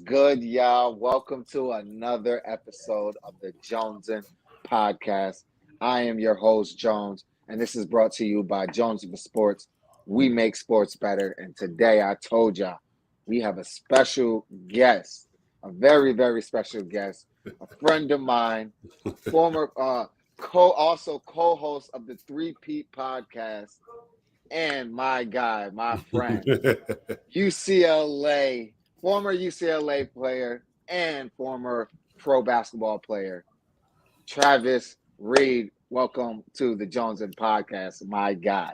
good, y'all? Welcome to another episode of the Jonesin Podcast. I am your host, Jones, and this is brought to you by Jones for Sports. We make sports better. And today I told y'all we have a special guest, a very, very special guest, a friend of mine, former co-host of the Three Pete Podcast, and my guy, my friend. UCLA, former UCLA player and former pro basketball player, Travis Reed. Welcome to the Jonesin Podcast, my guy.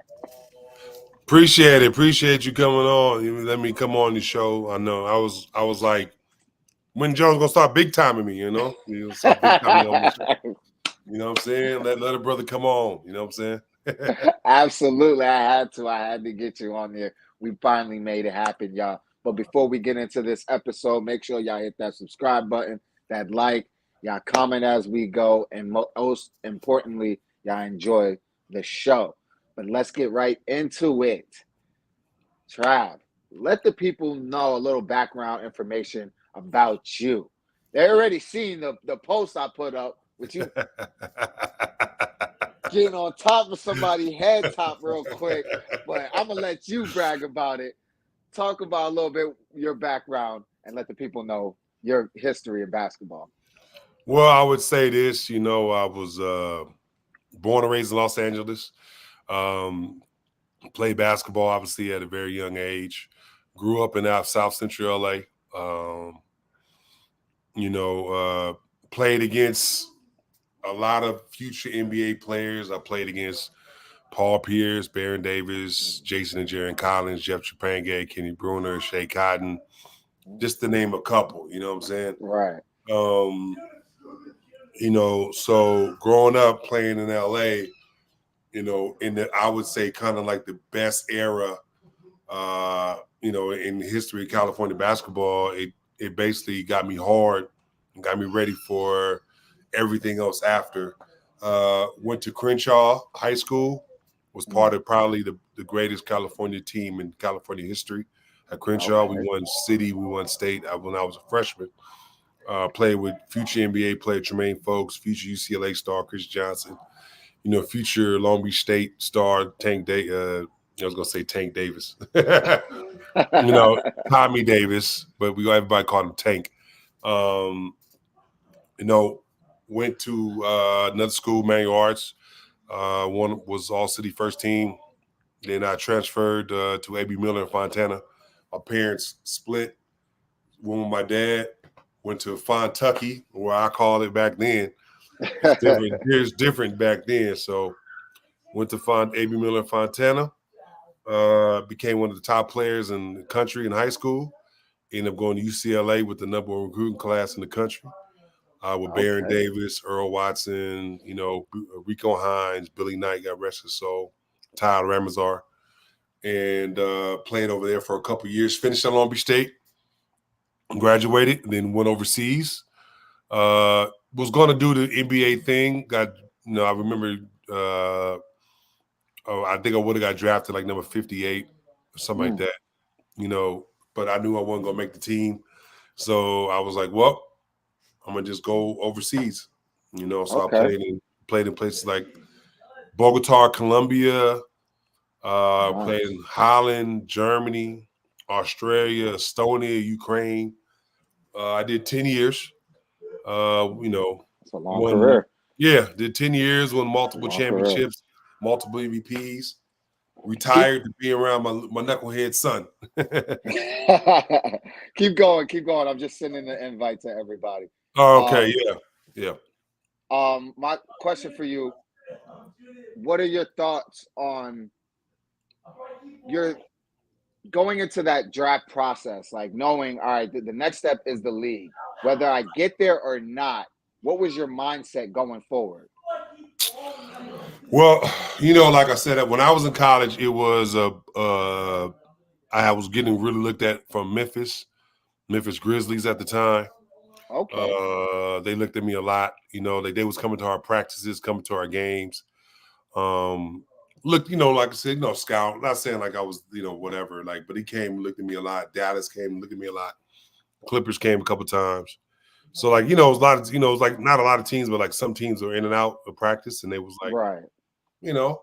Appreciate it. Appreciate you coming on. You let me come on the show. I know I was like, when Jones gonna start big timing me, you know? He'll start big timing on the show. You know what I'm saying? Let a brother come on. You know what I'm saying? Absolutely, I had to get you on there. We finally made it happen, y'all. But before we get into this episode, make sure y'all hit that subscribe button, that like, y'all comment as we go, and most importantly, y'all enjoy the show. But let's get right into it. Trav, let the people know a little background information about you. They already seen the post I put up with you getting on top of somebody's head top real quick, but I'm gonna let you brag about it. Talk about a little bit your background and let the people know your history in basketball. Well, I would say this, I was born and raised in Los Angeles. Played basketball, obviously, at a very young age. Grew up in South Central LA. Played against a lot of future NBA players. I played against Paul Pierce, Baron Davis, Jason and Jaron Collins, Jeff Trapangay, Kenny Bruner, Shea Cotton, just to name a couple, you know what I'm saying? Right. So growing up playing in LA, I would say kind of like the best era, in the history of California basketball. It basically got me hard and got me ready for everything else after. Went to Crenshaw High School, was part of probably the greatest California team in California history. At Crenshaw, we won city, we won state when I was a freshman. Played with future NBA player Tremaine Folks, future UCLA star Chris Johnson, future Long Beach State star Tank I was gonna say Tank Davis. Tommy Davis, but everybody called him Tank. Went to another school, Manual Arts. One was All City first team. Then I transferred to A.B. Miller in Fontana. My parents split. Went with my dad. Went to Fontucky, where I called it back then. It's different back then. So went to A.B. Miller in Fontana. Became one of the top players in the country in high school. Ended up going to UCLA with the number one recruiting class in the country. With Baron Davis, Earl Watson, Rico Hines, Billy Knight, got rest his soul, Tyler Ramazar, and played over there for a couple of years. Finished at Long Beach State, graduated, and then went overseas. Was going to do the NBA thing. I remember. I think I would have got drafted like number 58 or something like that. But I knew I wasn't going to make the team, so I was like, well, I'm gonna just go overseas, So I played in places like Bogota, Colombia, played in Holland, Germany, Australia, Estonia, Ukraine. I did 10 years. It's a long career. Yeah, did 10 years, won multiple championships, multiple MVPs. Retired to be around my knucklehead son. Keep going. I'm just sending the invite to everybody. Oh, okay, yeah. My question for you: what are your thoughts on your going into that draft process? Like knowing, all right, the next step is the league. Whether I get there or not, what was your mindset going forward? Well, like I said, when I was in college, it was I was getting really looked at from Memphis Grizzlies at the time. Okay. They looked at me a lot. They was coming to our practices, coming to our games. Look, like I said, scout. Not saying like I was, whatever. Like, but he came and looked at me a lot. Dallas came and looked at me a lot. Clippers came a couple times. So like, it was a lot of, it was like not a lot of teams, but like some teams were in and out of practice, and they was like, Right. we'll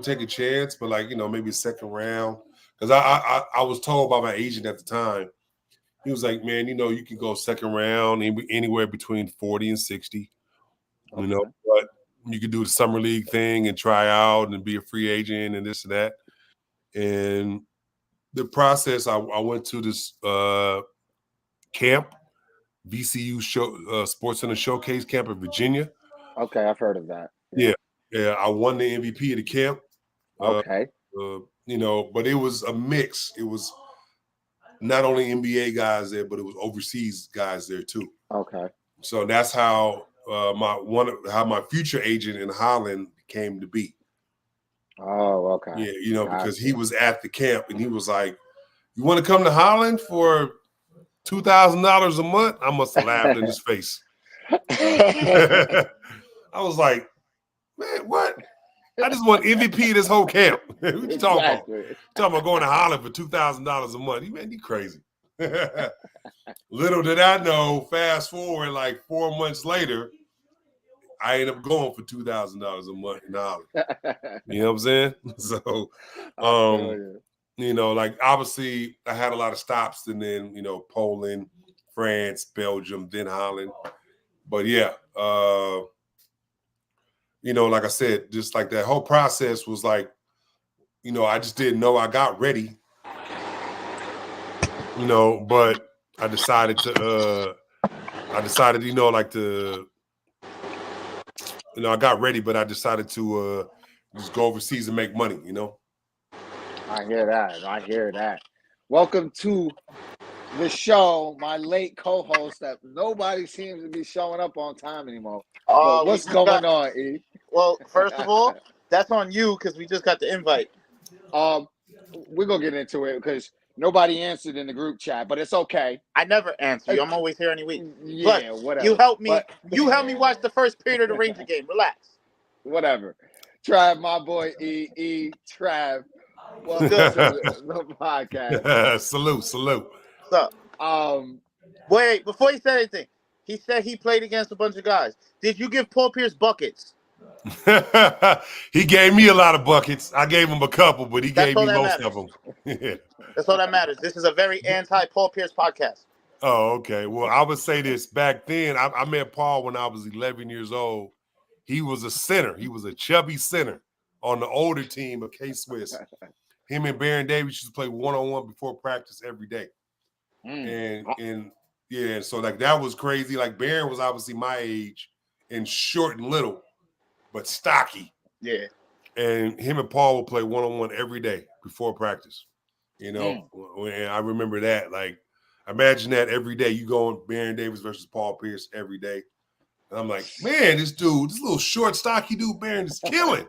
take a chance, but like, maybe a second round. Because I was told by my agent at the time, he was like, man, you can go second round anywhere between 40 and 60, Okay. but you could do the summer league thing and try out and be a free agent and this and that. And the process, I went to this camp, VCU Sports Center Showcase Camp in Virginia. Okay, I've heard of that. Yeah. I won the MVP of the camp. Okay. But it was a mix. It was not only NBA guys there, but it was overseas guys there too. Okay. So that's how my future agent in Holland came to be. Oh, okay. Yeah, because he was at the camp and he was like, "You want to come to Holland for $2,000 a month?" I must have laughed in his face. I was like, "Man, what? I just want MVP this whole camp." What you talking about? Talking about going to Holland for $2,000 a month? You crazy. Little did I know, fast forward like 4 months later, I ended up going for $2,000 a month in Holland. You know what I'm saying? So, like obviously I had a lot of stops, and then Poland, France, Belgium, then Holland. But yeah, like I said, just like that whole process was like, I just didn't know I got ready. But I decided, I got ready, but I decided to just go overseas and make money, I hear that. Welcome to the show, my late co-host that nobody seems to be showing up on time anymore. What's going on, E? Well, first of all, that's on you because we just got the invite. We're going to get into it because nobody answered in the group chat, but it's okay. I never answer you. I'm always here any week. Yeah, whatever. You helped me. You helped me watch the first period of the Ranger game. Relax. Whatever. Trav, my boy E. Trav. Welcome to the podcast. Salute. What's up? Wait, before he said anything, he said he played against a bunch of guys. Did you give Paul Pierce buckets? He gave me a lot of buckets. I gave him a couple, but he gave me most of them. That's all that matters. This is a very anti-Paul Pierce podcast. Oh, okay. Well, I would say this. Back then, I met Paul when I was 11 years old. He was a center. He was a chubby center on the older team of K-Swiss. Him and Baron Davis used to play one-on-one before practice every day. And so like that was crazy. Like Baron was obviously my age and short and little, but stocky. Yeah. And him and Paul would play one-on-one every day before practice. And I remember that. Like, imagine that every day. You go on Baron Davis versus Paul Pierce every day. And I'm like, man, this little short, stocky dude, Baron is killing.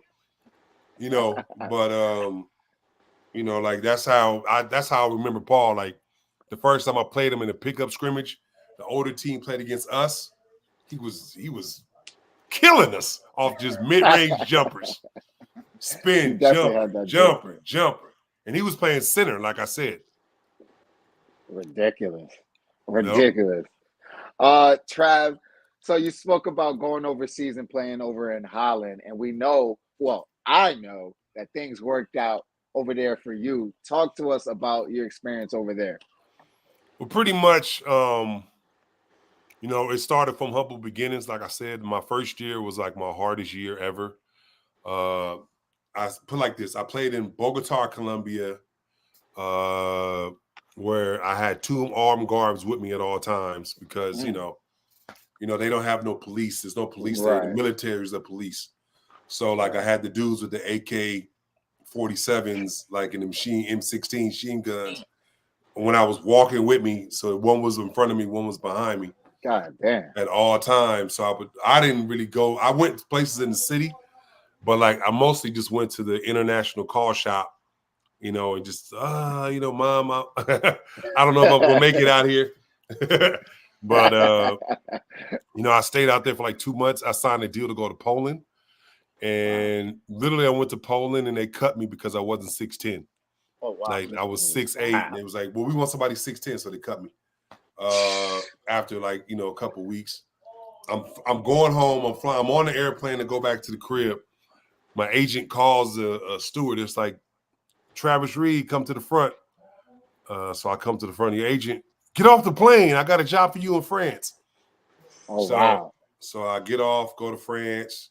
But like that's how I remember Paul. Like the first time I played him in a pickup scrimmage, the older team played against us. He was killing us off just mid-range jumpers. Spin, jumper. And he was playing center, like I said. Ridiculous. Trav, so you spoke about going overseas and playing over in Holland, and I know that things worked out over there for you. Talk to us about your experience over there. Well, pretty much, it started from humble beginnings. Like I said, my first year was like my hardest year ever. I put like this. I played in Bogota, Colombia, where I had 2 armed guards with me at all times because, they don't have no police. There's no police there. The military is the police. So, like, I had the dudes with the AK-47s, like in the M16 machine guns. When I was walking with me, so one was in front of me, one was behind me. God damn. At all times. So I didn't really go. I went places in the city, but like I mostly just went to the international call shop, and just Mom, I don't know if I'm gonna make it out here. But I stayed out there for like 2 months. I signed a deal to go to Poland. And literally I went to Poland and they cut me because I wasn't 6'10". Oh wow. Like I was 6'8", and they was like, well, we want somebody 6'10", so they cut me. After like a couple weeks. I'm going home. I'm flying. I'm on the airplane to go back to the crib. My agent calls a steward. It's like, Travis Reed, come to the front. So I come to the front of your agent. Get off the plane. I got a job for you in France. Oh, wow. So I get off, go to France.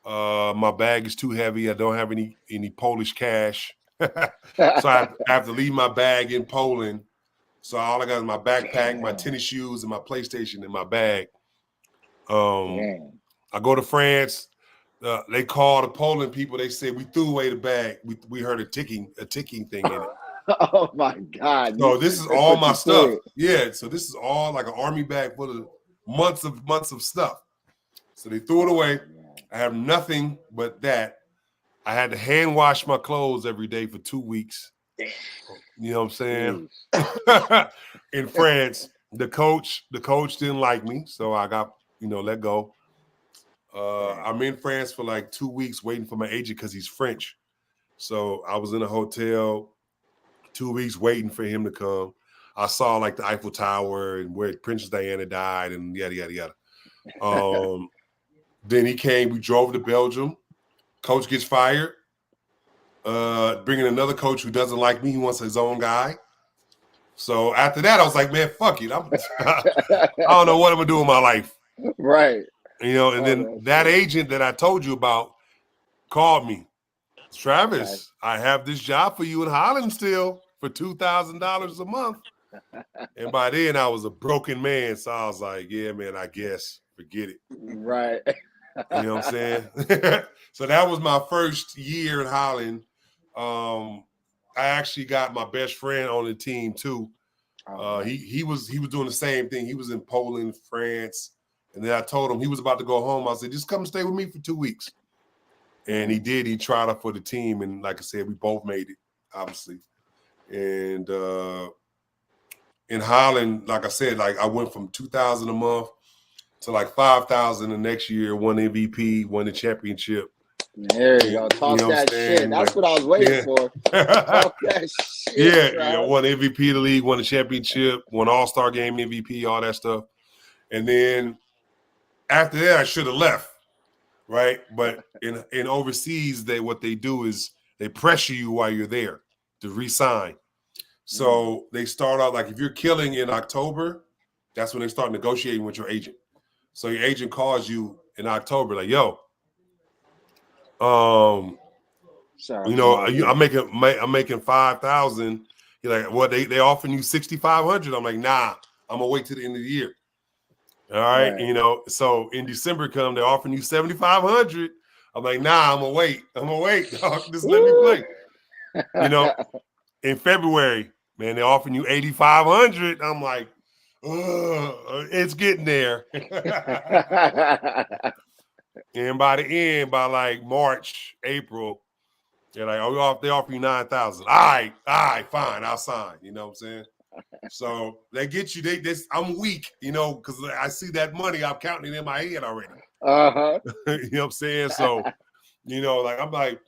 My bag is too heavy. I don't have any Polish cash. So I have to leave my bag in Poland. So all I got is my backpack, my tennis shoes, and my PlayStation in my bag. I go to France. They call the Poland people. They say, we threw away the bag. We heard a ticking thing in it. Oh my God. So this is all my stuff. Yeah. So this is all like an army bag full of months of stuff. So they threw it away. I have nothing but that. I had to hand wash my clothes every day for 2 weeks. You know what I'm saying? In France, the coach didn't like me, so I got let go. I'm in France for like 2 weeks waiting for my agent because he's French. So I was in a hotel 2 weeks waiting for him to come. I saw like the Eiffel Tower and where Princess Diana died and yada, yada, yada. Then he came. We drove to Belgium. Coach gets fired. Bringing another coach who doesn't like me. He wants his own guy. So after that, I was like, man, fuck it. I don't know what I'm going to do with my life. Right. And then that agent that I told you about called me. Travis, I have this job for you in Holland still for $2,000 a month. And by then I was a broken man. So I was like, yeah, man, I guess forget it. Right. You know what I'm saying? So that was my first year in Holland. I actually got my best friend on the team too. He was doing the same thing. He was in Poland, France. And then I told him he was about to go home. I said, just come stay with me for 2 weeks. And he did. He tried out for the team. And like I said, we both made it, obviously. And in Holland, like I said, like I went from $2,000 a month to like $5,000 the next year, won MVP, won the championship. There you go. Talk that shit. That's what I was waiting for. Talk that shit. Yeah, won MVP of the league, won the championship, won All-Star Game MVP, all that stuff. And then after that, I should have left, right? But in overseas, what they do is they pressure you while you're there to re-sign. So they start out like if you're killing in October, that's when they start negotiating with your agent. So your agent calls you in October, like, yo, I'm making 5,000. You're like, well, they offering you 6,500. I'm like, nah, I'm gonna wait till the end of the year. All right, so in December they're offering you 7,500. I'm like, nah, I'm gonna wait. Dog. Just let me play. In February, man, they're offering you 8,500. I'm like, it's getting there. And by the end, by like March, April, they're like, they offer you 9,000. All right, fine, I'll sign. You know what I'm saying? So they get you. I'm weak, because I see that money. I'm counting it in my head already. You know what I'm saying? So, I'm like,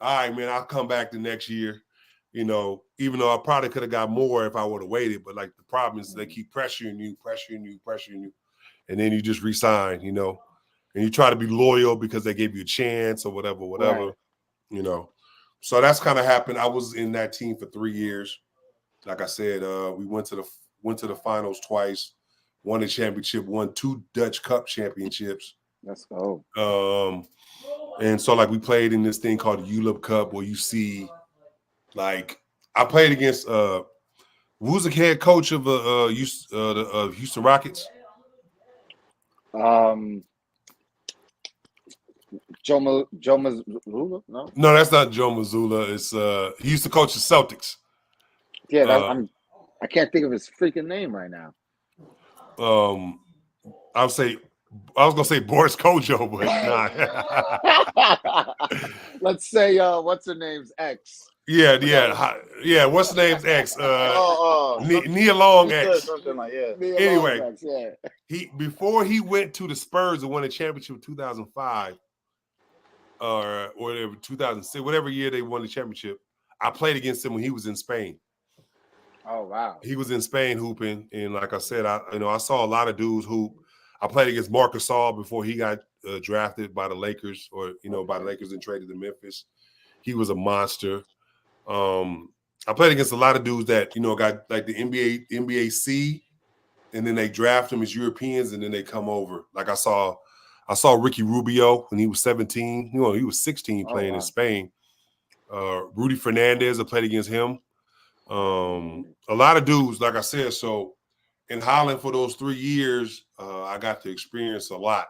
all right, man, I'll come back the next year. Even though I probably could have got more if I would have waited. But like the problem is they keep pressuring you, and then you just resign. And you try to be loyal because they gave you a chance or whatever. Right. So that's kind of happened. I was in that team for 3 years. Like I said, we went to the finals twice, won the championship, won 2 Dutch Cup championships. Let's go. And so like we played in this thing called the ULIP Cup where you see, like I played against who's the head coach of Houston Rockets? Joe Mazzulla? No, that's not Joe Mazzulla. It's he used to coach the Celtics. Yeah, I can't think of his freaking name right now. I was gonna say Boris Kojo, but nah. Let's say what's her name's ex. Yeah. What's the name's ex? Nia Long ex. Something like Anyway, Long ex, yeah. Before he went to the Spurs and won a championship in 2005 or whatever 2006, whatever year they won the championship, I played against him when he was in Spain. Oh wow. He was in Spain hooping, and like I said, I saw a lot of dudes hoop. I played against Marc Gasol before he got drafted by the Lakers, or by the Lakers and traded to Memphis. He was a monster. I played against a lot of dudes that got like the NBA C, and then they draft them as Europeans, and then they come over. Like I saw Ricky Rubio when he was 17. He was 16 playing in Spain. Rudy Fernandez, I played against him. A lot of dudes, like I said. So in Holland for those 3 years, I got to experience a lot.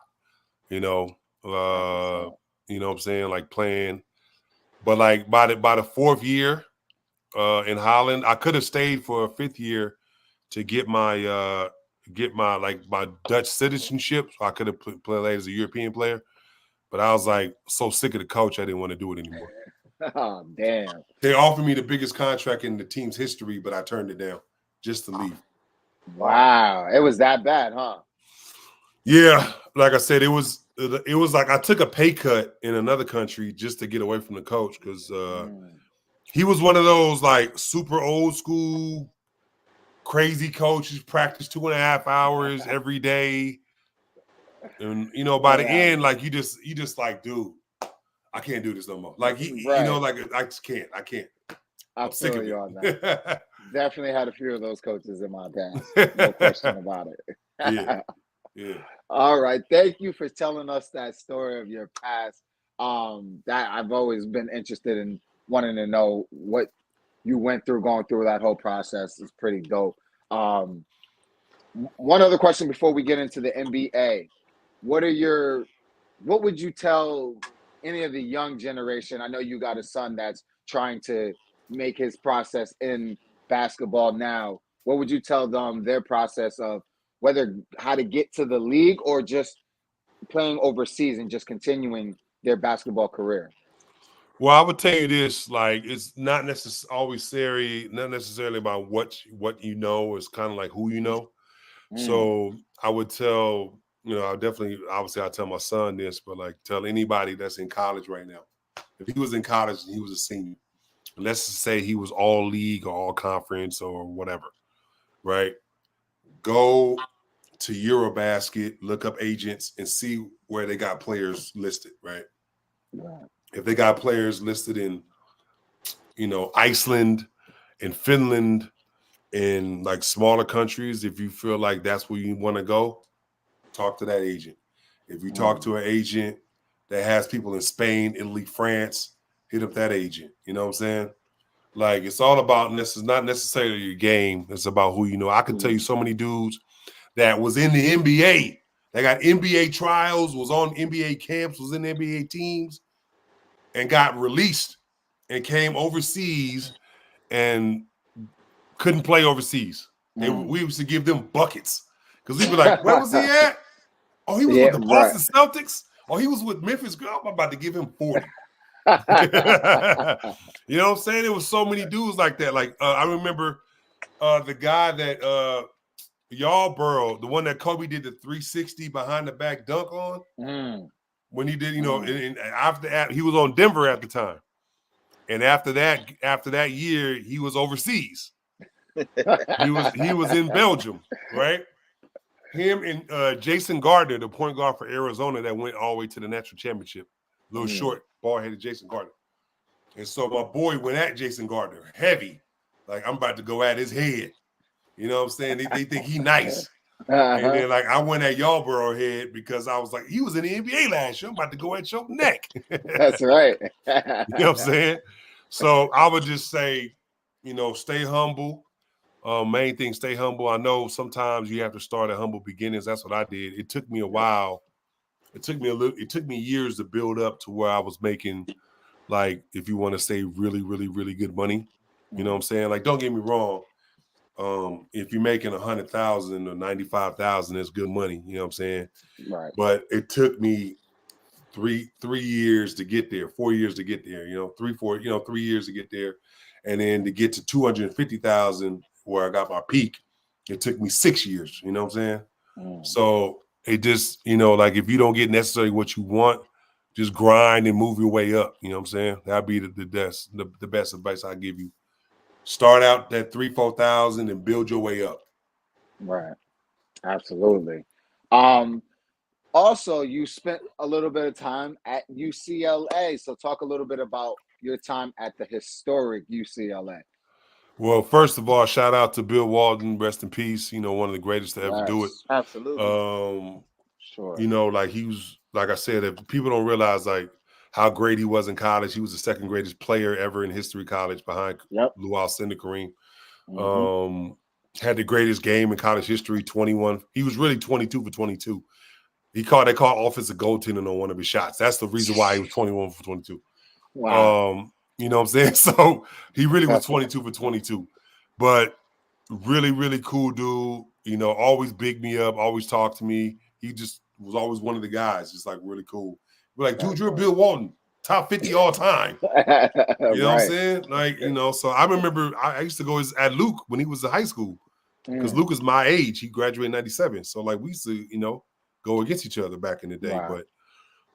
You know what I'm saying, like playing. But like by the fourth year in Holland, I could have stayed for a fifth year to get my my Dutch citizenship, so I could have played as a European player. But I was like so sick of the coach, I didn't want to do it anymore. Oh, damn. They offered me the biggest contract in the team's history, but I turned it down just to leave. Wow. It was that bad, huh? Yeah. Like I said, it was like I took a pay cut in another country just to get away from the coach, because he was one of those like super old school, crazy coaches, practice 2.5 hours every day. And, by the end, like you just like, dude, I can't do this no more. Like, like I just can't. I can't. I'm sick of you on that. Definitely had a few of those coaches in my past. No question about it. Yeah. All right. Thank you for telling us that story of your past. That I've always been interested in wanting to know what you went through going through that whole process. Is pretty dope. One other question before we get into the NBA. What would you tell any of the young generation? I know you got a son that's trying to make his process in basketball now. What would you tell them their process of whether how to get to the league or just playing overseas and just continuing their basketball career? Well, I would tell you this: like, it's not necessarily about what you know. It's kind of like who you know. So I would tell, obviously I tell my son this, but like tell anybody that's in college right now. If he was in college and he was a senior, let's just say he was all league or all conference or whatever, right? Go to Eurobasket, look up agents and see where they got players listed, right? If they got players listed in, Iceland and Finland and like smaller countries, if you feel like that's where you want to go, talk to that agent. If you talk to an agent that has people in Spain, Italy, France, hit up that agent. You know what I'm saying? Like, it's all about this is not necessarily your game. It's about who you know. I could tell you so many dudes that was in the NBA. They got NBA trials, was on NBA camps, was in NBA teams, and got released and came overseas and couldn't play overseas. We used to give them buckets because we'd be like, where was he at? Oh, he was with the Boston Celtics. Oh, he was with Memphis. Girl, I'm about to give him 40. You know what I'm saying? There was so many dudes like that. Like, I remember the guy that Yarborough, the one that Kobe did the 360 behind the back dunk on. When he did, and after that, he was on Denver at the time. And after that year, he was overseas. He was in Belgium, right? Him and Jason Gardner, the point guard for Arizona that went all the way to the national championship. Little short, ball-headed Jason Gardner. And so my boy went at Jason Gardner heavy. Like, I'm about to go at his head. You know what I'm saying? They think he nice. And then, like, I went at Yarborough head because I was like, he was in the NBA last year. I'm about to go at your neck. That's right. You know what I'm saying? So I would just say, stay humble. Main thing, stay humble. I know sometimes you have to start at humble beginnings. That's what I did. It took me a while. It took me years to build up to where I was making, like, if you want to say really, really, really good money. You know what I'm saying? Like, don't get me wrong. If you're making 100,000 or 95,000, that's good money. You know what I'm saying? Right. But it took me three years to get there, 4 years to get there. 3 years to get there, and then to get to 250,000 where I got my peak, it took me 6 years. You know what I'm saying? So it just, like, if you don't get necessarily what you want, just grind and move your way up. You know what I'm saying? That'd be the best advice I give you. Start out that 3,000-4,000 and build your way up. Right. Absolutely. Also, you spent a little bit of time at UCLA, so talk a little bit about your time at the historic UCLA. Well, first of all, shout out to Bill Walton, rest in peace. One of the greatest to ever do it. Yes, Absolutely. sure. Like he was, like I said, if people don't realize like how great he was in college, he was the second greatest player ever in history college behind Yep. Lou Alcindor, Kareem. Mhm. Had the greatest game in college history, 21. He was really 22 for 22. They called offensive goaltending on one of his shots. That's the reason why he was 21 for 22. Wow. You know what I'm saying? So he really was 22 for 22. But really, really cool dude. Always big me up, always talk to me. He just was always one of the guys, just like really cool. We're like, dude, you're Bill Walton, top 50 all time. You know what I'm saying? Like, so I remember I used to go at Luke when he was in high school because Luke is my age. He graduated in 97. So like we used to, go against each other back in the day.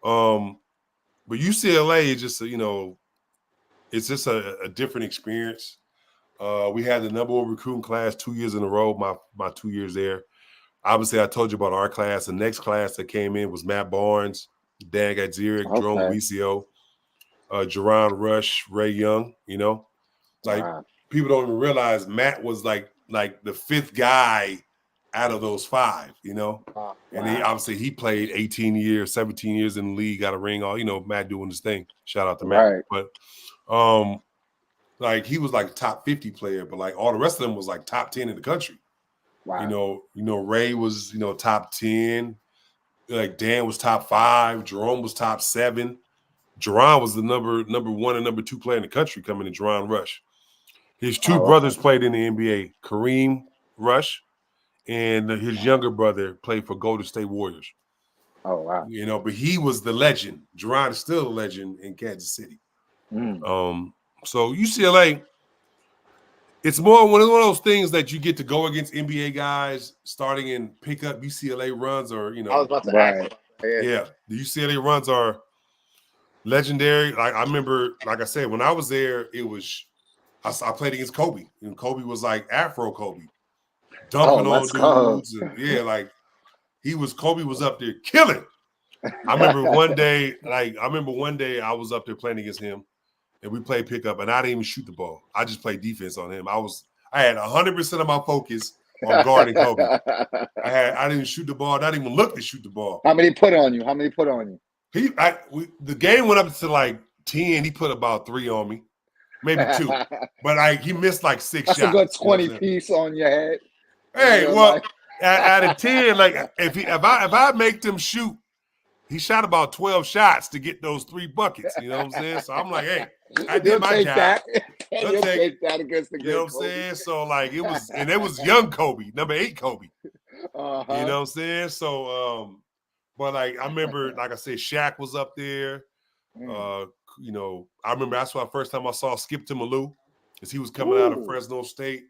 Wow. But UCLA is just, it's just a different experience. We had the number one recruiting class 2 years in a row, my 2 years there. Obviously, I told you about our class. The next class that came in was Matt Barnes, Dan Gadziric, Jerome Alicio, Jerron Rush, Ray Young, Like people don't even realize Matt was like the fifth guy out of those five, And he played 18 years, 17 years in the league, got a ring, Matt doing his thing. Shout out to Matt. But like he was like top 50 player, but like all the rest of them was like top 10 in the country. Wow. Ray was, top 10. Like Dan was top 5. Jerome was top 7. Jerron was the number 1 and number 2 player in the country coming in, Jerron Rush. His two brothers played in the NBA, Kareem Rush, and his younger brother played for Golden State Warriors. Oh, wow. But he was the legend. Jerron is still a legend in Kansas City. So UCLA, it's more one of those things that you get to go against NBA guys starting in pickup UCLA runs or, I was about to ask. Yeah, the UCLA runs are legendary. Like I remember, like I said, when I was there, I played against Kobe. And Kobe was like Afro Kobe. Dunking on dudes. And, like Kobe was up there killing. I remember one day I was up there playing against him. And we played pickup, and I didn't even shoot the ball. I just played defense on him. I had 100% of my focus on guarding Kobe. I didn't shoot the ball. I didn't even look to shoot the ball. How many put on you? The game went up to like 10. He put about 3 on me, maybe 2. But he missed like 6 shots. That's a good 20 piece on your head. Hey, well, out of 10, like if I make them shoot, he shot about 12 shots to get those 3 buckets. You know what I'm saying? So I'm like, hey, I did my job. You'll take that against the good. You know what I'm saying? So like it was young Kobe, number 8 Kobe. You know what I'm saying? So but like I remember, like I said, Shaq was up there. I remember that's the first time I saw Skip to Malou, because he was coming out of Fresno State.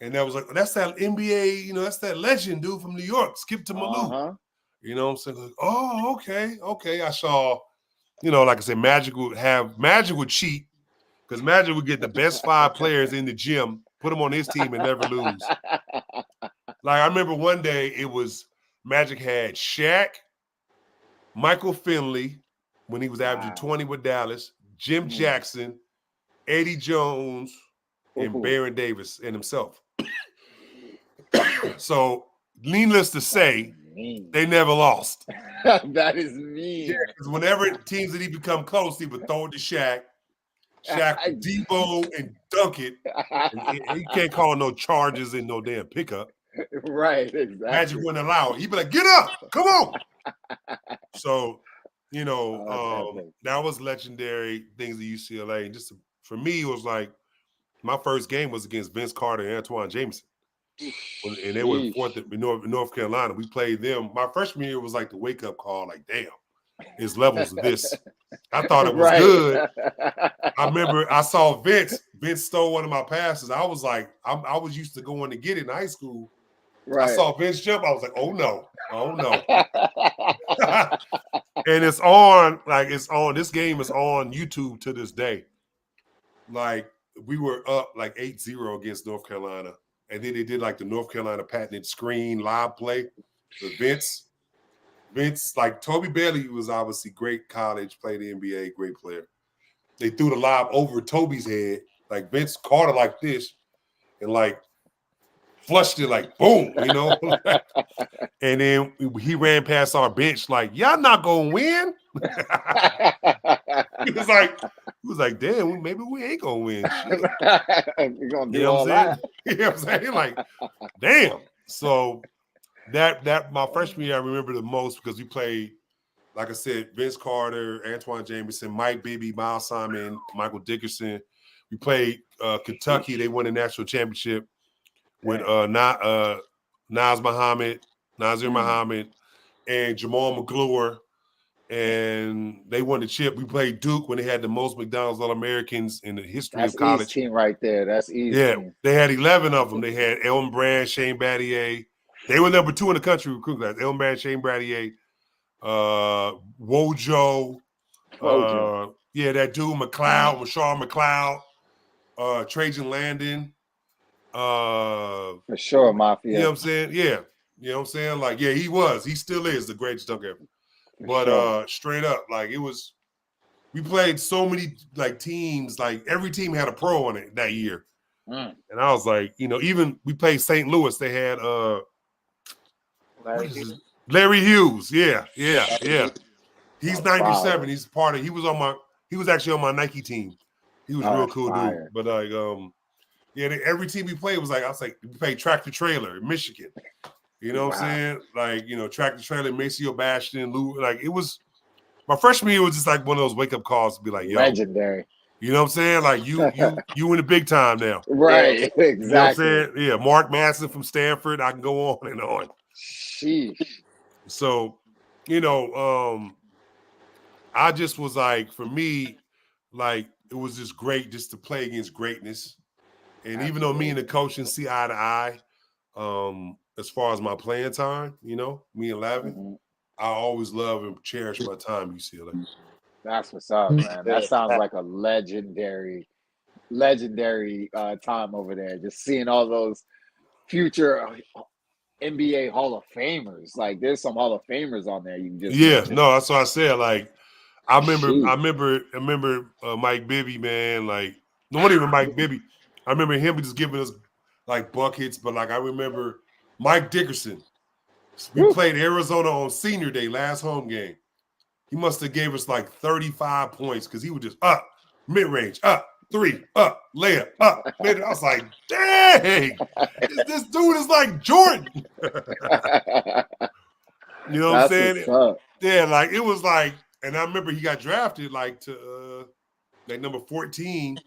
And that was like, that's that NBA, that's that legend dude from New York, Skip to Malou. You know what I'm saying? Like, oh, okay. I saw, like I said, Magic would cheat, because Magic would get the best 5 players in the gym, put them on his team, and never lose. Like I remember one day it was Magic had Shaq, Michael Finley when he was averaging 20 with Dallas, Jim Jackson, Eddie Jones, and Baron Davis and himself. So needless to say, they never lost. That is mean. Yeah, because whenever teams that he become close, he would throw it to Shaq. Shaq would Debo and dunk it. And he can't call no charges in no damn pickup. Right, exactly. Magic wouldn't allow it. He'd be like, get up, come on. So, that was legendary things at UCLA. And just for me, it was like my first game was against Vince Carter and Antoine Jameson. And they were in North Carolina. We played them. My freshman year was like the wake-up call, like, damn, there's levels of this. I thought it was good. I remember I saw Vince. Vince stole one of my passes. I was like, I was used to going to get it in high school. Right. I saw Vince jump. I was like, oh no. And it's on. This game is on YouTube to this day. Like, we were up like 8-0 against North Carolina. And then they did like the North Carolina patented screen live play with Vince. Vince, like Toby Bailey was obviously great college, played the NBA, great player. They threw the lob over Toby's head. Like Vince caught it like this and like flushed it like boom, you know? And then he ran past our bench like, y'all not gonna win. He was like, damn, maybe we ain't gonna win. You're gonna do all that. You know what I'm saying? Like, damn. So that my freshman year I remember the most because we played, like I said, Vince Carter, Antoine Jameson, Mike Bibby, Miles Simon, Michael Dickerson. We played Kentucky. They won the national championship with Nazir Muhammad, and Jamal McGlure. And they won the chip. We played Duke when they had the most McDonald's All-Americans in the history of college. That's East team right there. That's East. Yeah, team. They had 11 of them. They had Elton Brand, Shane Battier. They were number 2 in the country recruit class. Elton Brand, Shane Battier, Wojo. That dude McLeod, Mashar McLeod, Trajan Landon. For sure, Mafia. You know what I'm saying? Yeah. You know what I'm saying? Like, yeah, he was. He still is the greatest dunker ever. But straight up, like we played so many like teams, like every team had a pro on it that year. And I was like, even we played St. Louis, they had Larry Hughes. Yeah. He's 97. He's he was actually on my Nike team. He was real cool dude. But like every team we played was like, I was like, we played Tractor Trailer in Michigan. You know what I'm saying? Like, Tractor Trailer, Maceo Bastion, Lou. Like, it was my freshman year was just like one of those wake up calls to be like, yo, legendary. You know what I'm saying? Like, you in the big time now, right? Exactly. You know what I'm saying? Yeah, Mark Madsen from Stanford. I can go on and on. Sheesh. So, I just was like, for me, like, it was just great just to play against greatness, and even though me and the coach didn't see eye to eye, as far as my playing time, me and Lavin, I always love and cherish my time at UCLA. That's what's up, man. That sounds like a legendary time over there. Just seeing all those future NBA Hall of Famers. Like, there's some Hall of Famers on there. You can just mention. No, that's what I said. Like, I remember Mike Bibby, man. Like, not even Mike Bibby. I remember him just giving us like buckets, but like I remember Mike Dickerson. We played Arizona on senior day, last home game. He must have gave us like 35 points because he was just up, mid-range, up, 3, up, layup, up. I was like, dang, this dude is like Jordan. You know what I'm saying? Yeah, like it was like, and I remember he got drafted like to like number 14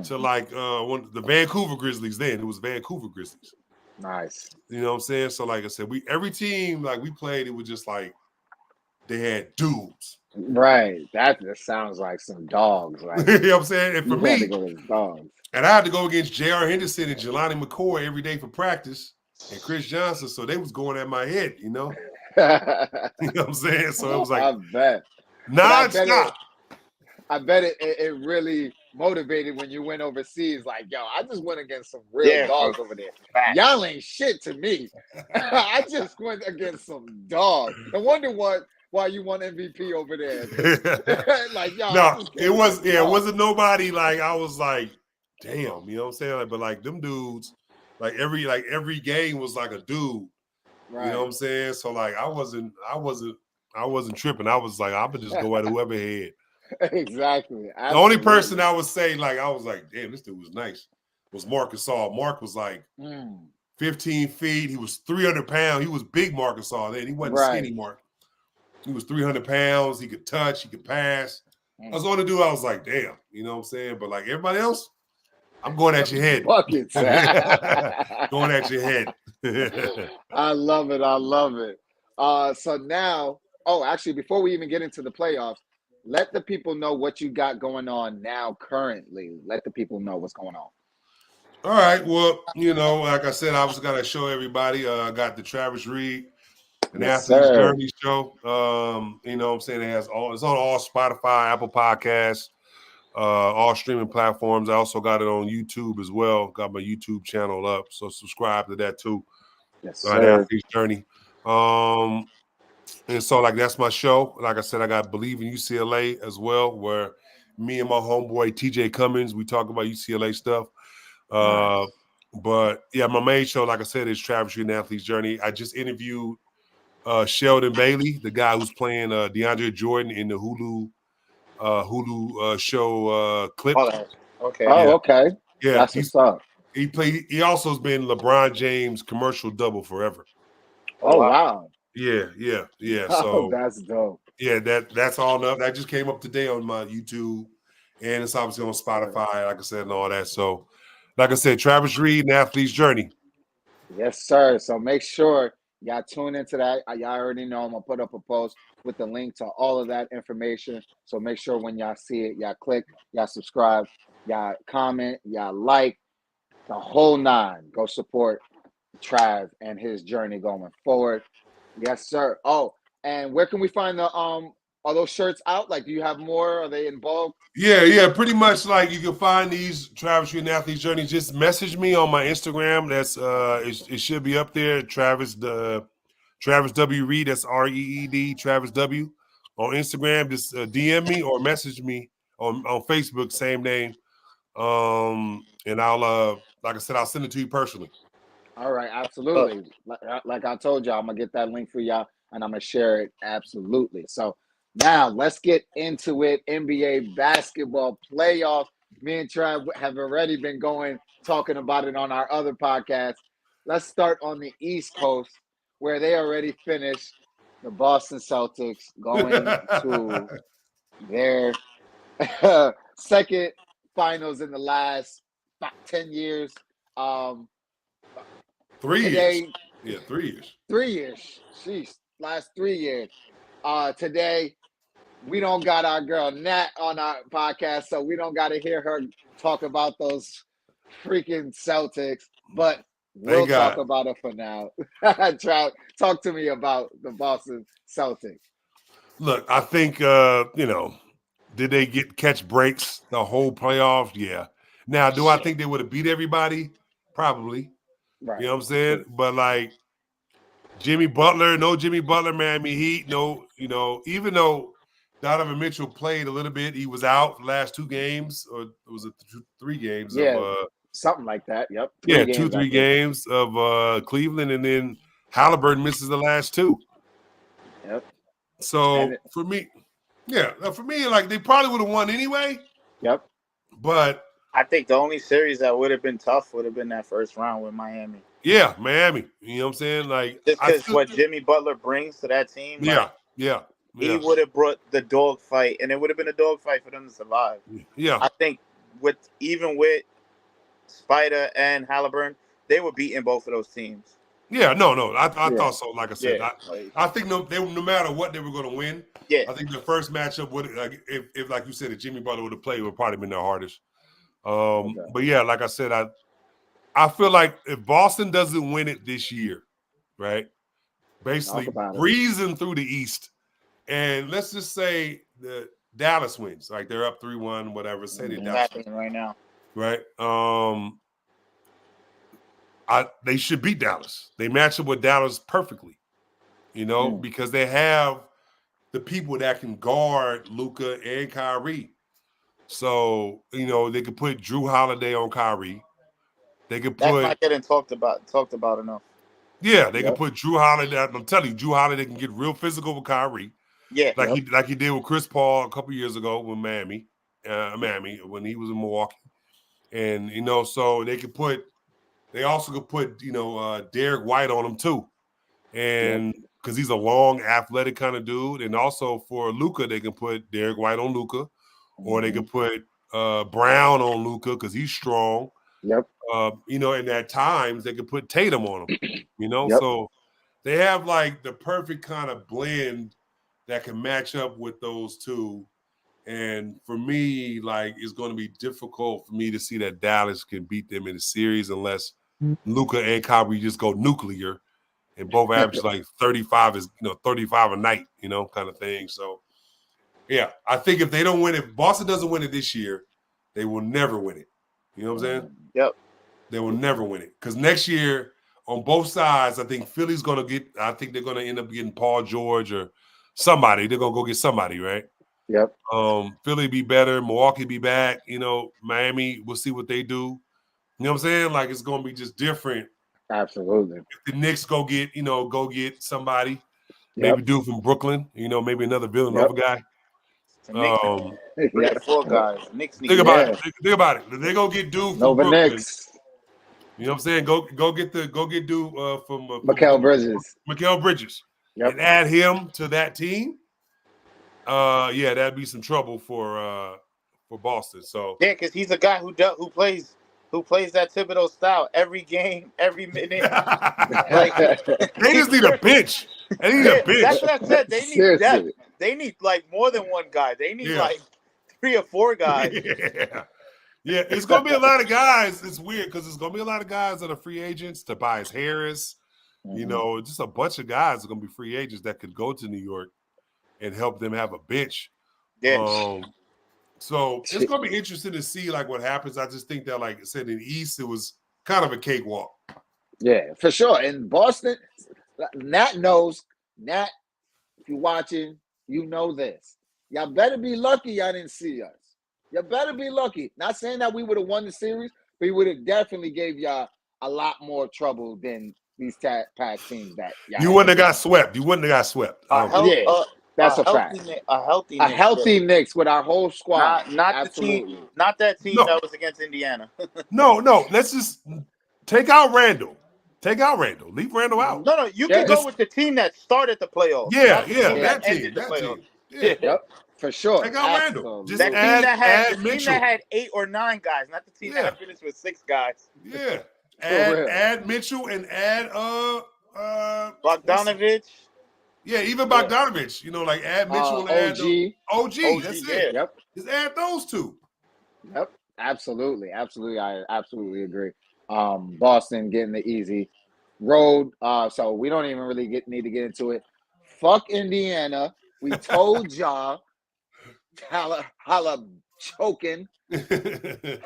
to like the Vancouver Grizzlies then. It was Vancouver Grizzlies. Nice. You know what I'm saying? So like I said, every team like we played, it was just like they had dudes. Right. That just sounds like some dogs. Like, you know what I'm saying? And for me, to go with dogs. And I had to go against J.R. Henderson and Jelani McCoy every day for practice, and Chris Johnson. So they was going at my head, You know what I'm saying? So it was like, I bet. Non-stop. I bet it really motivated when you went overseas. Like, yo, I just went against some real dogs over there. Y'all ain't shit to me. I just went against some dogs. I wonder why you won MVP over there. Like, y'all. No, it wasn't nobody like I was like, damn, you know what I'm saying? Like, but like them dudes, like every game was like a dude. Right. You know what I'm saying? So like I wasn't tripping. I was like, I would just go at whoever had. Exactly. Absolutely. The only person I would say, like, I was like, damn, this dude was nice, was Marc Gasol. Mark was like 15 feet. He was 300 pounds. He was big Marc Gasol then. He wasn't skinny Mark. He was 300 pounds. He could touch. He could pass. I was the only dude I was like, damn. You know what I'm saying? But like everybody else, I'm going at your head. Buckets. Going at your head. I love it. So now, actually, before we even get into the playoffs, let the people know what you got going on now currently. Let the people know what's going on. All right. Well, like I said, I was going to show everybody. I got the Travis Reed and Athlete's Journey show. You know what I'm saying? It's on all Spotify, Apple Podcasts. all streaming platforms. I also got it on YouTube as well. Got my YouTube channel up, so subscribe to that too. Yes, The sir. Athlete's Journey. And so like that's my show. Like I said, I got Believe in UCLA as well, where me and my homeboy TJ Cummins, we talk about UCLA stuff. Nice. But yeah, my main show, like I said, is Travis Street and Athlete's Journey. I just interviewed Sheldon Bailey, the guy who's playing DeAndre Jordan in the Hulu show Clipped. Oh, that- okay. Oh, Yeah. okay. Yeah, That's what's up. he also has been LeBron James commercial double forever. Oh, wow. Yeah. Oh, So that's dope. yeah, that's all up. That just came up today on my YouTube, and it's obviously on Spotify, like I said, and all that. So, like I said, Travis Reed and Athlete's Journey. Yes, sir. So make sure y'all tune into that. Y'all already know I'm gonna put up a post with the link to all of that information. So make sure when y'all see it, y'all click, y'all subscribe, y'all comment, y'all like the whole nine. Go support Trav and his journey going forward. Yes, sir. Oh, and where can we find the are those shirts out? Like, do you have more? Are they in bulk? Yeah, pretty much like you can find these Travis Street and Athlete's Journey. Just message me on my Instagram. That's it should be up there. Travis W Reed. That's REED Travis W on Instagram. Just DM me or message me on Facebook, same name. And I'll like I said, I'll send it to you personally. All right, absolutely. Like I told y'all, I'm gonna get that link for y'all and I'm gonna share it absolutely. So now let's get into it. NBA basketball playoff. Me and Trav have already been talking about it on our other podcast. Let's start on the East Coast where they already finished. The Boston Celtics going to their second finals in the last 10 years. 3 Today, years. Yeah, 3 years. 3 years. Sheesh, last 3 years. Today, we don't got our girl Nat on our podcast, so we don't got to hear her talk about those freaking Celtics. But we'll talk about it for now. Trout, talk to me about the Boston Celtics. Look, I think did they catch breaks the whole playoffs? Yeah. Now, do I think they would have beat everybody? Probably. Right. You know what I'm saying? But like Jimmy Butler, no Jimmy Butler, Miami Heat, no, even though Donovan Mitchell played a little bit, he was out the last 2 games, or was it 3 games? Yeah, something like that. Yep. 3 games of Cleveland, and then Halliburton misses the last 2. Yep. So for me, like they probably would have won anyway. Yep. But I think the only series that would have been tough would have been that first round with Miami. Yeah, Miami. You know what I'm saying? Like, just because what Jimmy Butler brings to that team. Yeah. He would have brought the dog fight, and it would have been a dog fight for them to survive. Yeah. I think with Spider and Halliburton, they were beating both of those teams. Yeah, no. I thought so. Like I said, I think no matter what, they were going to win. Yeah. I think the first matchup would, like, if like you said, if Jimmy Butler would have played, would probably been their hardest. But yeah, like I said, I feel like if Boston doesn't win it this year, right, basically breezing through the East, and let's just say the Dallas wins, like they're up 3-1, whatever. Say they Dallas right now, right? They should beat Dallas. They match up with Dallas perfectly, because they have the people that can guard Luka and Kyrie. So, they could put Drew Holiday on Kyrie. They could put. That's not getting talked about enough. Yeah, they could put Drew Holiday. I'm telling you, Drew Holiday can get real physical with Kyrie. Yeah, like he did with Chris Paul a couple years ago with Miami when he was in Milwaukee, and so they could put. They also could put Derek White on him too, and because he's a long, athletic kind of dude, and also for Luka, they can put Derek White on Luka. Or they could put Brown on Luka because he's strong. Yep. And at times they could put Tatum on him. So they have like the perfect kind of blend that can match up with those two. And for me, like, it's going to be difficult for me to see that Dallas can beat them in the series unless Luka and Kyrie just go nuclear and both average like 35 a night, kind of thing. So. Yeah, I think if they don't win it, Boston doesn't win it this year, they will never win it. You know what I'm saying? Yep. They will never win it because next year on both sides, I think Philly's going to get. I think they're going to end up getting Paul George or somebody. They're going to go get somebody, right? Yep. Philly be better. Milwaukee be back. You know, Miami. We'll see what they do. You know what I'm saying? Like it's going to be just different. Absolutely. If the Knicks go get somebody. Yep. Maybe dude from Brooklyn. You know, maybe another Villanova guy. The Knicks, 3 or 4 guys. Knicks need Think about it. Think about it. They go get dude from Nova Brooklyn. Knicks. You know what I'm saying? Go get dude from Mikal Bridges. Mikal Bridges. Yep. And add him to that team. Yeah, that'd be some trouble for Boston. So yeah, because he's a guy who plays that Thibodeau style every game, every minute. Like they just need a bench. They need a bench. That's what I said. They need Seriously. depth. They need like more than one guy. They need like 3 or 4 guys. Yeah, it's gonna be a lot of guys. It's weird because it's gonna be a lot of guys that are free agents. Tobias Harris, you know, just a bunch of guys are gonna be free agents that could go to New York and help them have a bench. Yeah. So it's gonna be interesting to see like what happens. I just think that, like I said, in the East, it was kind of a cakewalk. Yeah, for sure. In Boston, Nat knows. Nat, if you're watching, you know this. Y'all better be lucky y'all didn't see us. You better be lucky. Not saying that we would have won the series, but we would have definitely gave y'all a lot more trouble than these pack teams that y'all You wouldn't have got swept. You wouldn't have got swept. That's a fact. A healthy Knicks with our whole squad. Not the team. Not that team that was against Indiana. No. Let's just take out Randall. Leave Randall out. No. You can go with the team that started the playoffs. Yeah. That team. Yeah. Yep. For sure. Take out Randall. Just that team that Mitchell. had 8 or 9 guys, not the team that finished with 6 guys. Yeah. Add Mitchell and add Bogdanovich. Yeah, even Bogdanovich. You know, like add Mitchell and add OG. That's it. Yep. Just add those two. Yep. Absolutely. I absolutely agree. Boston getting the easy road. So we don't even really need to get into it. Fuck Indiana. We told y'all. Holla choking. Get the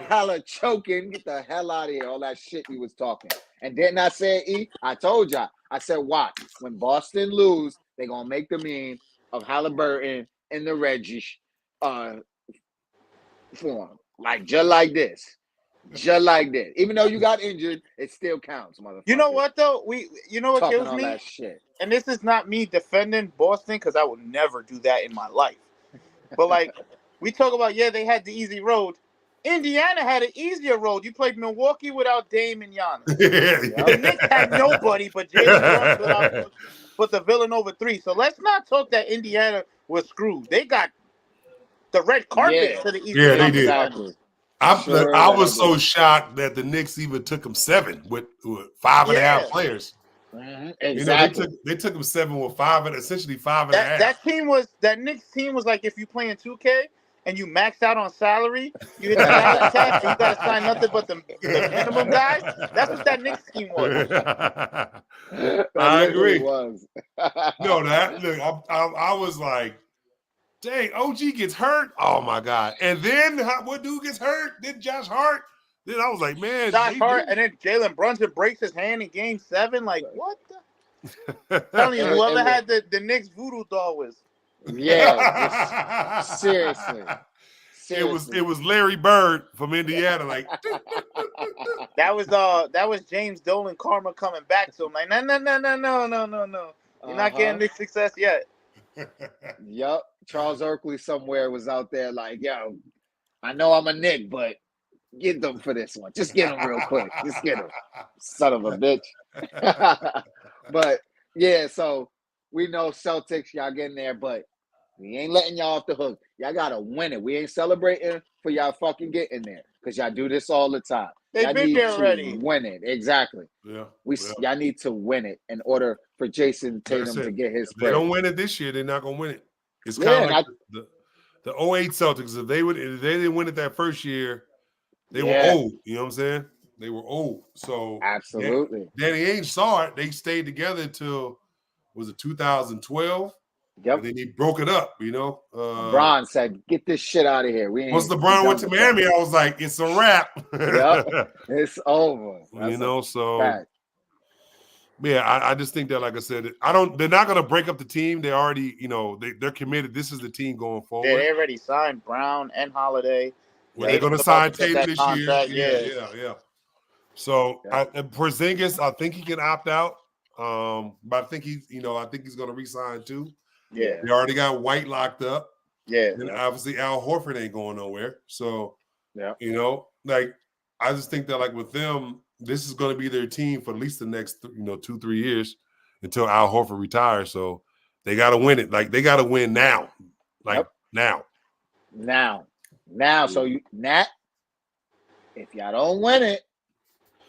hell out of here. All that shit you was talking. And didn't I say E? I told y'all. I said, watch. When Boston lose, they're going to make the meme of Halliburton in the Reggie form. Like, just like this. Even though you got injured, it still counts, motherfucker. You know what, though? You know what Talking kills all me? That shit. And this is not me defending Boston, because I would never do that in my life. But, like, we talk about, they had the easy road. Indiana had an easier road. You played Milwaukee without Dame and Giannis. The Knicks had nobody but Jalen Brunson but the Villanova 3. So let's not talk that Indiana was screwed. They got the red carpet to the East. Yeah, they did. Exactly. I was so shocked that the Knicks even took them 7 with 5.5 players. Mm-hmm. Exactly. You know, they took them 7 with 5 and essentially 5.5. That Knicks team was like if you play in 2K and you maxed out on salary, you hit the salary cap and you got to sign nothing but the minimum guys. That's what that Knicks team was. I agree. Was. No, I was like, dang, OG gets hurt. Oh my God! And then what dude gets hurt? Then Josh Hart. Then I was like, man, Josh Hart, and then Jalen Brunson breaks his hand in Game 7. Like what? I'm telling you, whoever had the Knicks voodoo doll was. Yeah, seriously. It was Larry Bird from Indiana. Like that was James Dolan karma coming back to him. Like no. You're not getting this success yet. Yep. Charles Oakley somewhere was out there like, yo, I know I'm a Knick, but get them for this one. Just get them real quick. Just get them. Son of a bitch. But yeah, so we know Celtics, y'all getting there, but we ain't letting y'all off the hook. Y'all gotta win it. We ain't celebrating for y'all fucking getting there because y'all do this all the time. They've been there already. Win it. Exactly. Yeah. Y'all need to win it in order for Jason Tatum to get his. If they don't win it this year, they're not gonna win it. It's kind of like the 08 Celtics. If they didn't win it that first year, they were old. You know what I'm saying? They were old. So absolutely. Danny Ainge saw it. They stayed together until was it 2012? Yep. And then he broke it up, LeBron said, "Get this shit out of here." Once LeBron went to Miami, I was like, "It's a wrap." Yep, it's over. That's so fact. yeah, I just think that, like I said, they're not going to break up the team. They already, they're committed. This is the team going forward. Yeah, they already signed Brown and Holiday. Well, they're going to sign Tatum this contract, year. Yeah. So Porzingis, I think he can opt out. But I think he's going to re-sign too. Yeah. They already got White locked up. Yeah. And obviously Al Horford ain't going nowhere. So, yeah, I just think that, like, with them, this is going to be their team for at least the next 2-3 years until Al Horford retires. So they got to win it. Like, they got to win now. Now. So Nat, if y'all don't win it,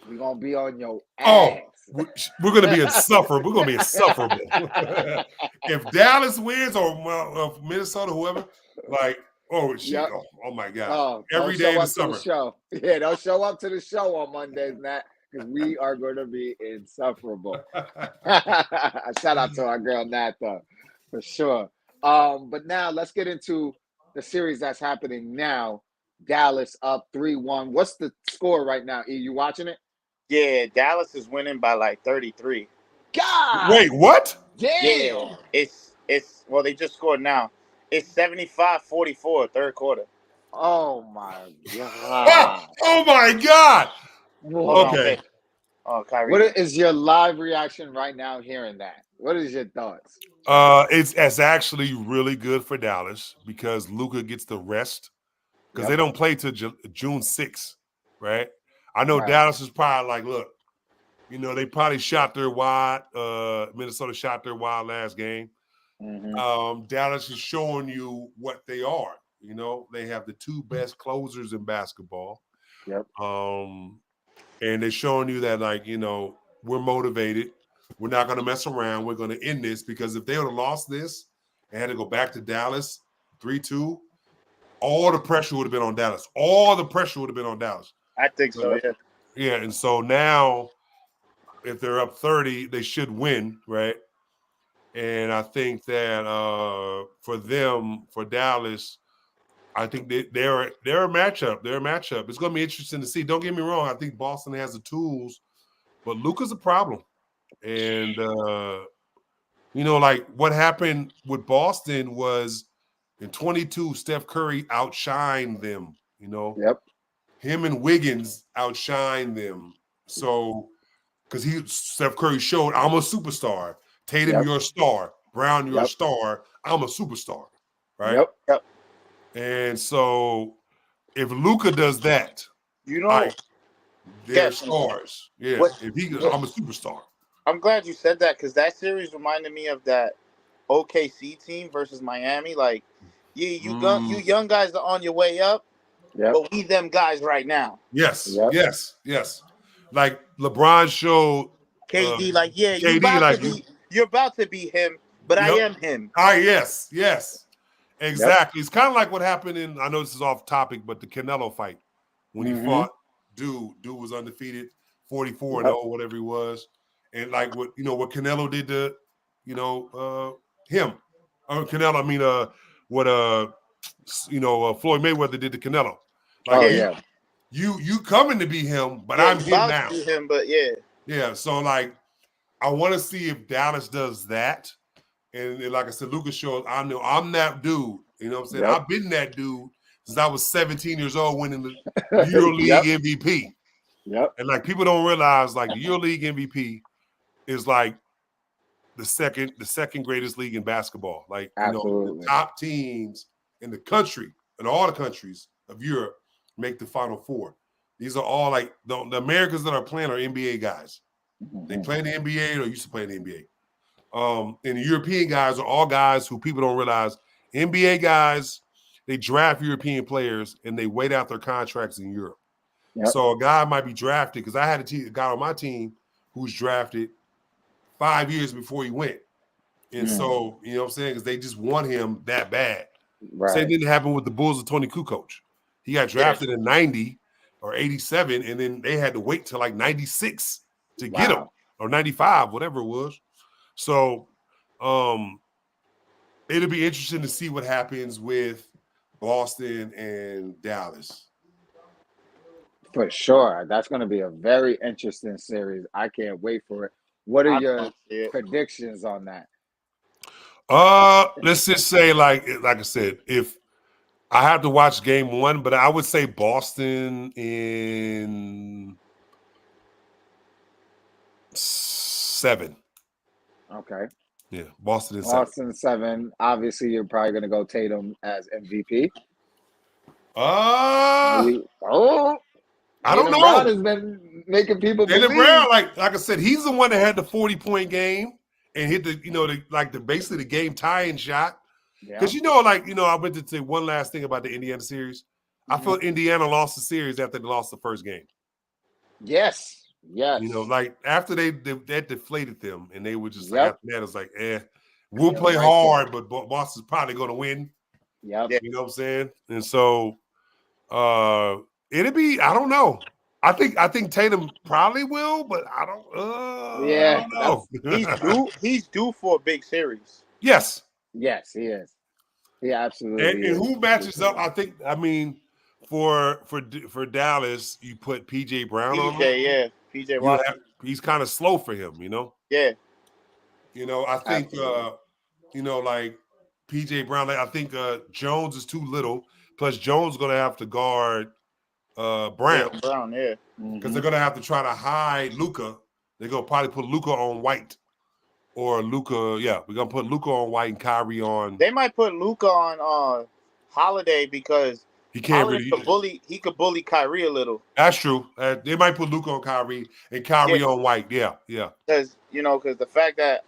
we're gonna be on your ass. We're gonna be insufferable. We're gonna be insufferable. If Dallas wins or Minnesota, whoever, like, oh my God! Every day in the summer. Yeah, don't show up to the show on Mondays, Nat, because we are gonna be insufferable. Shout out to our girl Nat, though, for sure. But now let's get into the series that's happening now. Dallas up 3-1. What's the score right now? E, you watching it? Yeah, Dallas is winning by like 33. God! Wait, what? Damn! Yeah, it's well, they just scored now. It's 75-44, third quarter. Oh my God! Oh my God! Okay. Oh, Kyrie. What is your live reaction right now hearing that? What is your thoughts? It's actually really good for Dallas because Luka gets the rest because they don't play till June 6th, right? I know Dallas is probably like, look, they probably shot their wide. Minnesota shot their wide last game. Mm-hmm. Dallas is showing you what they are. They have the two best closers in basketball. Yep. And they're showing you that, like, we're motivated. We're not going to mess around. We're going to end this, because if they would have lost this and had to go back to Dallas 3-2, all the pressure would have been on Dallas. I think so, yeah. Yeah, and so now, if they're up 30, they should win, right? And I think that for Dallas, I think they're a matchup. They're a matchup. It's going to be interesting to see. Don't get me wrong. I think Boston has the tools, but Luka's a problem. And, like, what happened with Boston was in 22, Steph Curry outshined them, Yep. Him and Wiggins outshined them. So, because Steph Curry showed, I'm a superstar. Tatum, you're a star. Brown, you're a star. I'm a superstar, right? Yep. And so, if Luka does that, they're stars. Yeah, if he goes, I'm a superstar. I'm glad you said that, because that series reminded me of that OKC team versus Miami. Like, you young guys are on your way up, but we them guys right now. Yes. Like LeBron showed KD, KD, you're about to be him, but I am him. Yes. Exactly. It's kind of like what happened I know this is off topic, but the Canelo fight when he fought Dude was undefeated, 44-0, whatever he was. And like what Canelo did to, him. Canelo, I mean, Floyd Mayweather did to Canelo. Like, you coming to be him, but I'm him now. To be him, but yeah. So, like, I want to see if Dallas does that. And like I said, Luka shows I'm that dude. You know what I'm saying? I've been that dude since I was 17 years old, winning the EuroLeague MVP. Yep. And like, people don't realize, like, the EuroLeague MVP is like the second greatest league in basketball. Like, the top teams in the country, in all the countries of Europe, make the Final Four. These are all like the Americans that are playing are NBA guys. They play in the NBA or used to play in the NBA. And the European guys are all guys who people don't realize. NBA guys, they draft European players and they wait out their contracts in Europe. Yep. So a guy might be drafted, because I had a guy on my team who's drafted 5 years before he went. And so, you know what I'm saying? Because they just want him that bad. Right. Same thing happened with the Bulls of Tony Kukoc. He got drafted in 90 or 87, and then they had to wait till like 96 to get him, or 95, whatever it was. So it'll be interesting to see what happens with Boston and Dallas. For sure. That's going to be a very interesting series. I can't wait for it. What are I your don't see it. predictions on that? Let's just say, like I said, if I have to watch game one, but I would say Boston in 7. Okay. Yeah, Boston in 7. Boston 7. Obviously, you're probably going to go Tatum as MVP. I don't Tatum Brown know. has been making people Jaylen believe. Brown, like I said, he's the one that had the 40-point game and hit basically the game tying shot. Yeah. Because I went to say one last thing about the Indiana series. I felt Indiana lost the series after they lost the first game. Yes. Like after they deflated them, and they were just like, Yep. after that, it's like, we'll Yeah, play right hard, but Boston's probably going to win. Yep. Yeah. You know what I'm saying? And so, it'll be. I don't know. I think Tatum probably will, but I don't. Yeah, I don't know. He's due for a big series. Yes. Yes, he is. He absolutely And is. who matches up? For Dallas, you put PJ Brown on him. PJ Washington. He's kind of slow for him, Yeah. I think Absolutely. like PJ Brown. I think Jones is too little. Plus, Jones is going to have to guard Brown. Yeah, Brown, yeah. Because they're going to have to try to hide Luka. They're going to probably put Luka on White. Or Luka, yeah, we're going to put Luka on White and Kyrie on. They might put Luka on Holiday because he can't Holiday really. he could bully Kyrie a little. That's true. They might put Luka on Kyrie and Kyrie on White. Yeah. Because the fact that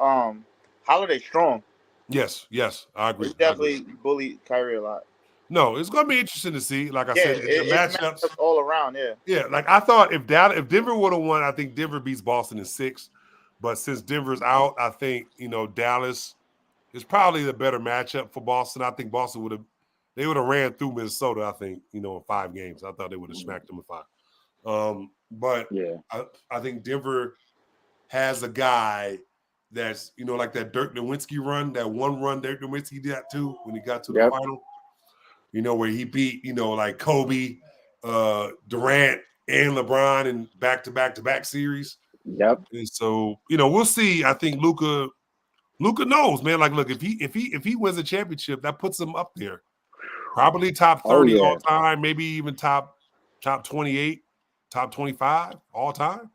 Holiday's strong. Yes, I agree. He definitely bully Kyrie a lot. No, it's going to be interesting to see. Like I said, the matchups all around. Yeah. Yeah, like I thought if Denver would have won, I think Denver beats Boston in 6. But since Denver's out, I think Dallas is probably the better matchup for Boston. I think Boston would have ran through Minnesota. I think in 5 games. I thought they would have smacked them in 5. But Yeah. I think Denver has a guy that's like that Dirk Nowitzki run, that one run Dirk Nowitzki did too when he got to the final. Where he beat like Kobe, Durant, and LeBron in back-to-back series. Yep. And so, we'll see. I think Luka knows, man. Like, look, if he wins a championship, that puts him up there. Probably top 30 all time, maybe even top 28, top 25 all time.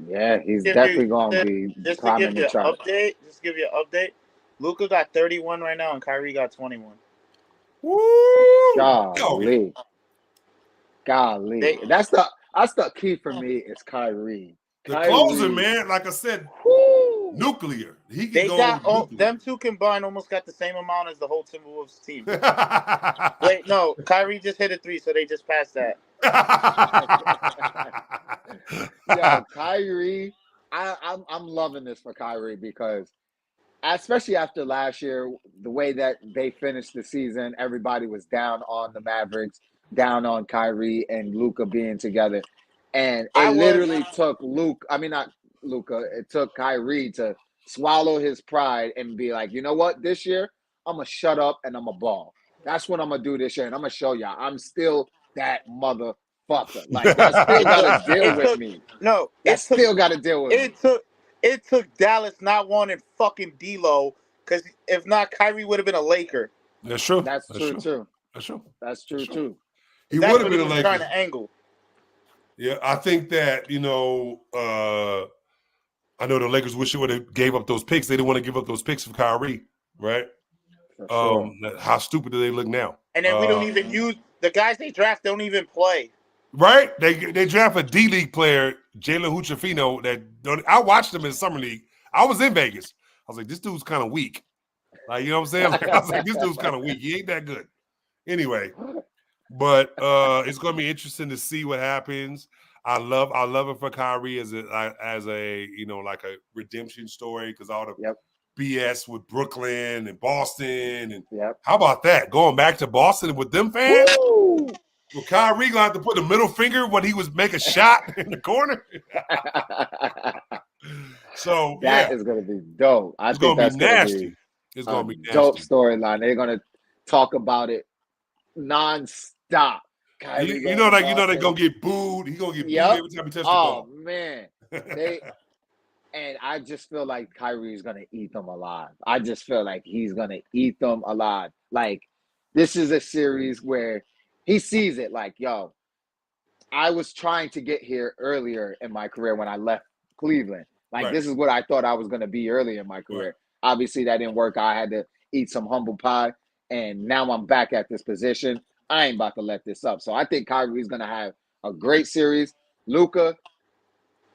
Yeah, he's definitely going to be climbing the chart. Just to give you an update. Luka got 31 right now, and Kyrie got 21. Woo! Golly. That's the key for me is Kyrie. The closer, man, like I said, nuclear. He can go. Them two combined almost got the same amount as the whole Timberwolves team. Wait, no, Kyrie just hit a 3, so they just passed that. Yeah, Kyrie, I'm loving this for Kyrie because, especially after last year, the way that they finished the season, everybody was down on the Mavericks, down on Kyrie and Luka being together. And it literally took it took Kyrie to swallow his pride and be like, you know what? This year, I'm going to shut up and I'm going to ball. That's what I'm going to do this year. And I'm going to show y'all I'm still that motherfucker. Like, that still got to deal with me. No. That still got to deal with me. It took Dallas not wanting fucking D'Lo because if not, Kyrie would have been a Laker. That's true. That's true too. That's true too. He would have been a Laker. Trying to angle. Yeah, I think that I know the Lakers wish they would have gave up those picks. They didn't want to give up those picks for Kyrie, right? Sure. How stupid do they look now? And then we don't even use the guys they draft. Don't even play. Right? They draft a D League player, Jalen Hood-Schifino. I watched him in summer league. I was in Vegas. I was like, this dude's kind of weak. Like, you know what I'm saying? I was like, this dude's kind of weak. He ain't that good. Anyway, but it's going to be interesting to see what happens. I love it for Kyrie as a like a redemption story because all the BS with Brooklyn and Boston and how about that going back to Boston with them fans? Woo! Well, Kyrie gonna have to put a middle finger when he was make a shot in the corner. So that is gonna be dope. I think that's gonna be nasty. It's A gonna be dope nasty. storyline. They're gonna talk about it nonstop. Kyrie You going know, to like they're Boston. gonna get booed. He gonna get booed Yep. every time he touches the Oh ball. man. They and I just feel like Kyrie's gonna eat them alive. I just feel like he's gonna eat them alive. Like this is a series where he sees it like, yo, I was trying to get here earlier in my career when I left Cleveland. Like Right, this is what I thought I was gonna be early in my right. career. Obviously that didn't work. I had to eat some humble pie, and now I'm back at this position. I ain't about to let this up. So I think Kyrie's gonna have a great series. Luka,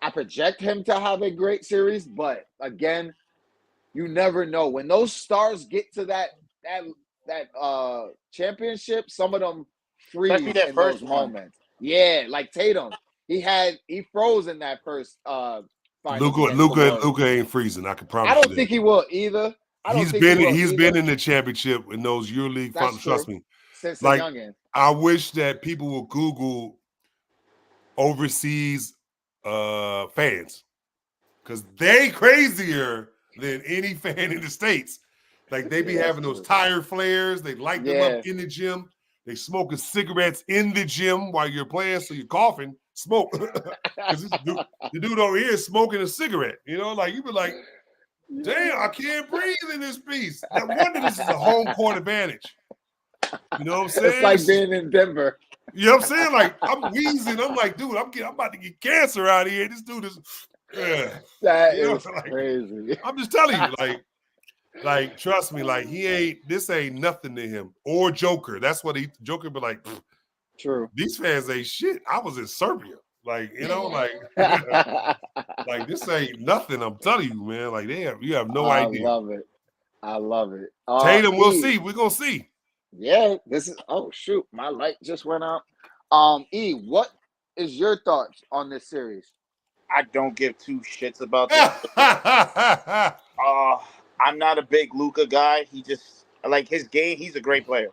I project him to have a great series, but again, you never know when those stars get to that championship. Some of them Especially freeze that in those first one. moments. Yeah, like Tatum, he froze in that first finals against the Warriors. Luka ain't freezing. I can I promise you don't that. think he will either. I don't He's think he been will he's either. been in the championship in those EuroLeague That's finals. Trust true. me. Since the Like youngin. I wish that people would Google overseas fans because they crazier than any fan in the States. Like they be Yeah, that's having those true. tire flares. They light them up Yeah. in the gym. They smoking cigarettes in the gym while you're playing, so you're coughing, smoke. Because the dude over here is smoking a cigarette. You know, like you be like, damn, I can't breathe in this piece. No wonder this is a home court advantage. You know what I'm saying? It's like being in Denver. You know what I'm saying? Like I'm wheezing. I'm like, dude, I'm about to get cancer out of here. This dude is, That you know, is like crazy. I'm just telling you, like trust me, like this ain't nothing to him or Joker. That's what Joker be like. True. These fans ain't shit. I was in Serbia, like you know, like like this ain't nothing. I'm telling you, man. Like you have no I idea. love it. I love it. Tatum, we'll E, see. We're gonna see. yeah, this is oh shoot, my light just went out. E, what is your thoughts on this series? I don't give two shits about this. I'm not a big Luca guy. He just like his game. He's a great player.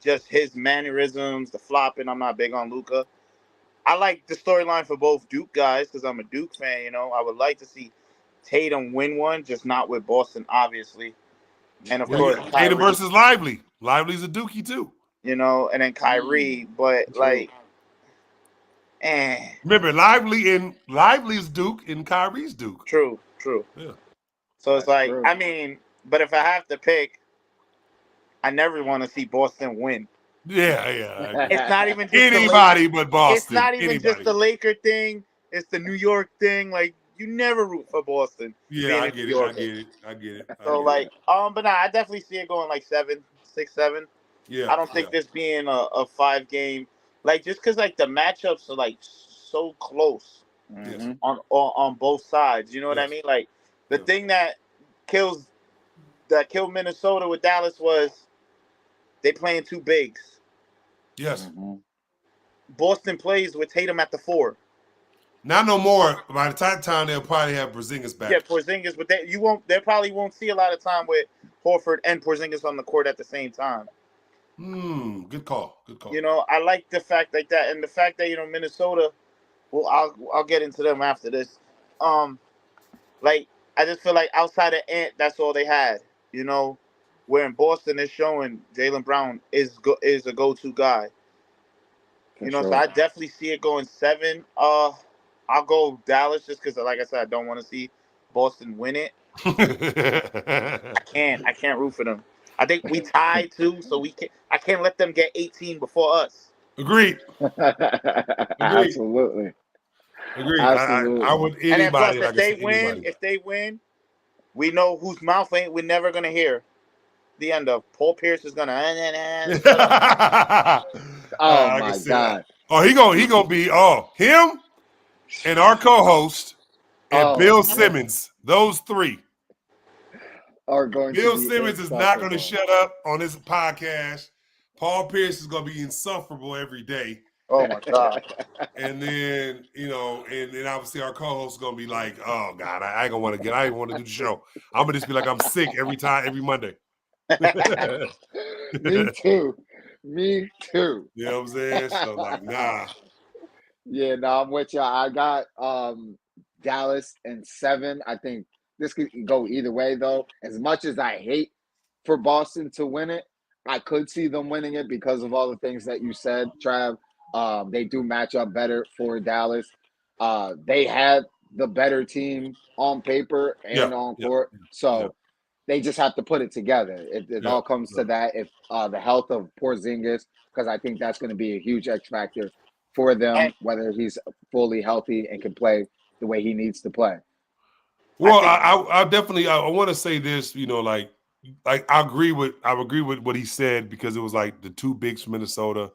Just his mannerisms, the flopping. I'm not big on Luca. I like the storyline for both Duke guys because I'm a Duke fan. You know, I would like to see Tatum win one, just not with Boston, obviously, and of course Tatum Kyrie. versus Lively. Lively's a dookie too. You know, and then Kyrie. But True. like, Remember, Lively's Duke and Kyrie's Duke. true. Yeah. So it's That's like, true. I mean, but if I have to pick, I never want to see Boston win. Yeah. It's not even just Anybody but Boston. It's not even Anybody. just the Laker thing. It's the New York thing. Like you never root for Boston. Yeah, I get it. So like, but nah, I definitely see it going like 6, 7. Yeah. I don't think this being a 5-game, like just because like the matchups are like so close Mhm. on both sides. You know what I Yes. mean? Like the Yes. thing that killed Minnesota with Dallas was they playing two bigs. Yes. Mhm. Boston plays with Tatum at the 4. Not no more. By the time they'll probably have Porzingis back. Yeah, Porzingis, but they probably won't see a lot of time with Horford and Porzingis on the court at the same time. Good call. You know, I like the fact like that, and the fact that Minnesota. Well, I'll get into them after this. Like I just feel like outside of Ant, that's all they had. You know, where in Boston is showing Jaylen Brown is a go-to guy. For So sure. I definitely see it going 7. I'll go Dallas just because, like I said, I don't want to see Boston win it. I can't root for them. I think we tied too, so I can't let them get 18 before us. Agreed. Absolutely. I would And then plus, anybody. Like if they win, we know whose mouth we're never gonna hear the end of. Paul Pierce is gonna. Oh my God. Oh, he gonna be him and our co-host and Bill Simmons. Those three are going. Bill to be Simmons is not going to shut up on this podcast. Paul Pierce is going to be insufferable every day. Oh my God. And then and then obviously our co-host is going to be like, oh God, I ain't gonna want to get. I ain't want to do the show. I'm gonna just be like, I'm sick every Monday. Me too. You know what I'm saying? So like, nah. Yeah, no, I'm with you. I got Dallas in 7. I think this could go either way, though. As much as I hate for Boston to win it, I could see them winning it because of all the things that you said, Trav. They do match up better for Dallas. They had the better team on paper Yeah, and on yeah, court. yeah, So they just have to put it together. It yeah, all comes yeah. to that. If the health of Porzingis, because I think that's going to be a huge X factor for And them, whether he's fully healthy and can play the way he needs to play. I Well, think I definitely I want to say this. Like I agree with what he said because it was like the two bigs from Minnesota.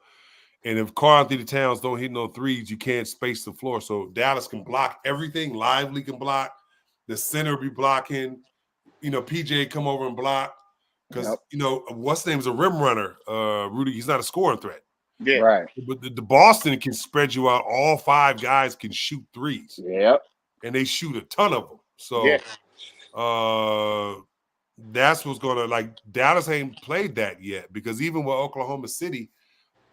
And if Karl Anthony Towns don't hit no threes, you can't space the floor. So Dallas can block everything. Lively can block. The center be blocking. PJ come over and block because Yep. what's name is a rim runner. Rudy, he's not a scoring threat. yeah. Right. But the Boston can spread you out. All five guys can shoot threes, Yep. and they shoot a ton of them. Yeah. So that's what's gonna like. Dallas ain't played that yet because even with Oklahoma City,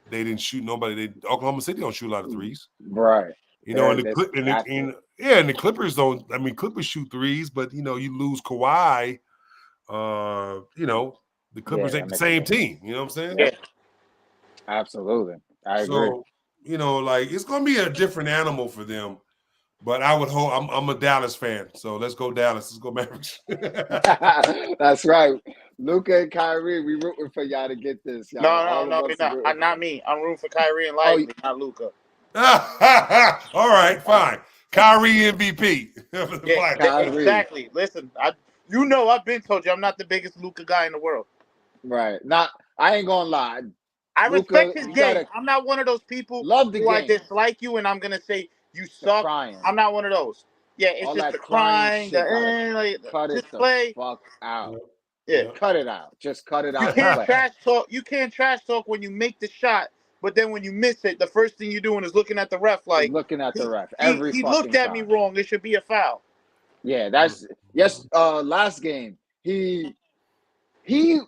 they didn't shoot nobody. Oklahoma City don't shoot a lot of threes. Right. And There's the Clippers don't. I mean, Clippers shoot threes, but you lose Kawhi. The Clippers Yeah, ain't the same team. You know what I'm saying? Yeah. Absolutely. I agree. So like it's gonna be a different animal for them. But I would hope I'm a Dallas fan, so let's go Dallas. Let's go Mavericks. That's right. Luka and Kyrie, we rooting for y'all to get this. Y'all. No, we're not. Not me. I'm rooting for Kyrie and Oh, Lively, not Luka. All right, fine. Kyrie MVP. Yeah, Kyrie. exactly. Listen, I've been told you I'm not the biggest Luka guy in the world. Right. I ain't gonna lie. I Luka, respect his you game. gotta I'm not one of those people love the who I game. dislike you and I'm gonna say you The suck. crying. I'm not one of those. Yeah, it's All just that the crying crying, shit, cut just it the play. fuck out. Yeah. Cut it out. Just cut it You out and can't play. trash talk. You can't trash talk when you make the shot, but then when you miss it, the first thing you're doing is looking at the ref like Looking at the ref he every looked fucking at me time. wrong. It should be a foul. Yeah, last game he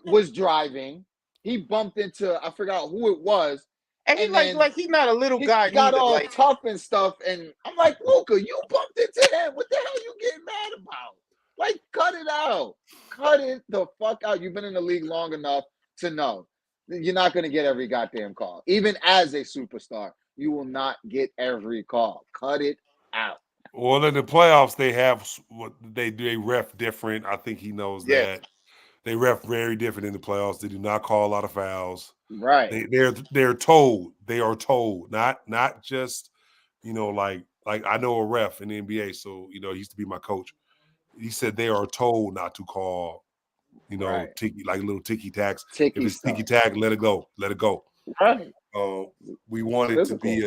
was driving. He bumped into, I forgot who it was. And he like he's not a little He guy got neither. all Like, tough and stuff, and I'm like, Luka, you bumped into him. What the hell you getting mad about? Like, cut it out. Cut it the fuck out. You've been in the league long enough to know you're not going to get every goddamn call. Even as a superstar, you will not get every call. Cut it out. Well, in the playoffs, they have what they do. They ref different. I think he knows Yeah. that. They ref very different in the playoffs. They do not call a lot of fouls. Right. They're told. They are told. Not just like I know a ref in the NBA. So he used to be my coach. He said they are told not to call. Right. Ticky like little ticky tacks. Ticky If it's stuff. ticky tack, let it go. Let it go. Right. We want it to be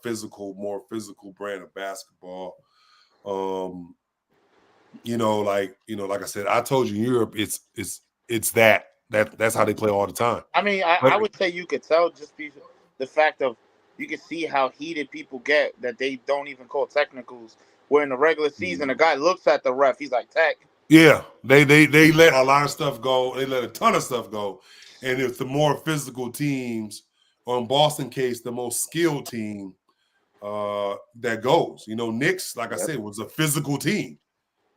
Physical. more physical brand of basketball. Like I said, I told you in Europe, it's that's how they play all the time. I mean, I would say you could tell just the fact of you can see how heated people get that they don't even call technicals. Where in the regular season, a guy looks at the ref, he's like, tech. Yeah, they let a lot of stuff go. They let a ton of stuff go, and it's the more physical teams, or in Boston case, the most skilled team that goes. Knicks, like I said, was a physical team,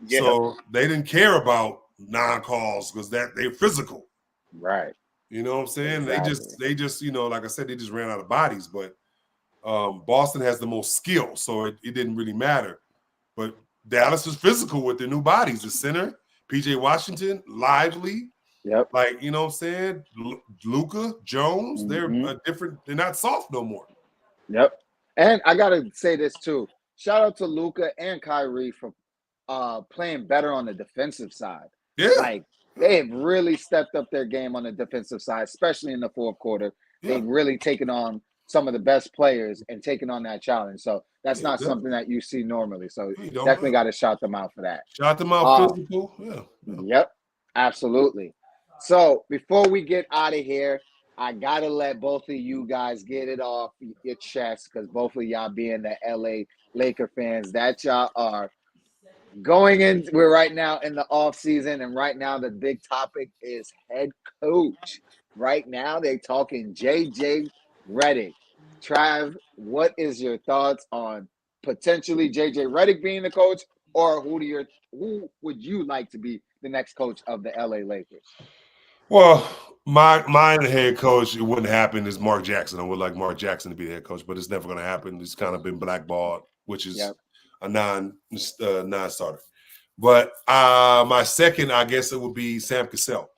so they didn't care about non-calls because they're physical. Right. You know what I'm saying? Exactly. They just like I said, they just ran out of bodies. But Boston has the most skill, so it didn't really matter. But Dallas is physical with their new bodies. The center, PJ Washington, Lively. Yep. Like, you know what I'm saying? Luka, Jones, they're different. They're not soft no more. Yep. And I got to say this too. Shout out to Luka and Kyrie for playing better on the defensive side. Yeah. Like, they have really stepped up their game on the defensive side, especially in the fourth quarter. Yeah. They've really taken on some of the best players and taken on that challenge. So that's not something that you see normally. So definitely got to shout them out for that. Shout them out physical. Yeah. Yep. Absolutely. So before we get out of here, I got to let both of you guys get it off your chest because both of y'all being the LA Laker fans that y'all are. Going in, we're right now in the off season, and right now the big topic is head coach. Right now they're talking JJ Redick. Trav, what is your thoughts on potentially JJ Redick being the coach or who would you like to be the next coach of the LA Lakers? Well, my head coach, it wouldn't happen, is Mark Jackson. I would like Mark Jackson to be the head coach, but it's never going to happen. It's kind of been blackballed, which is Yep. a non-starter. But my second, I guess it would be Sam Cassell.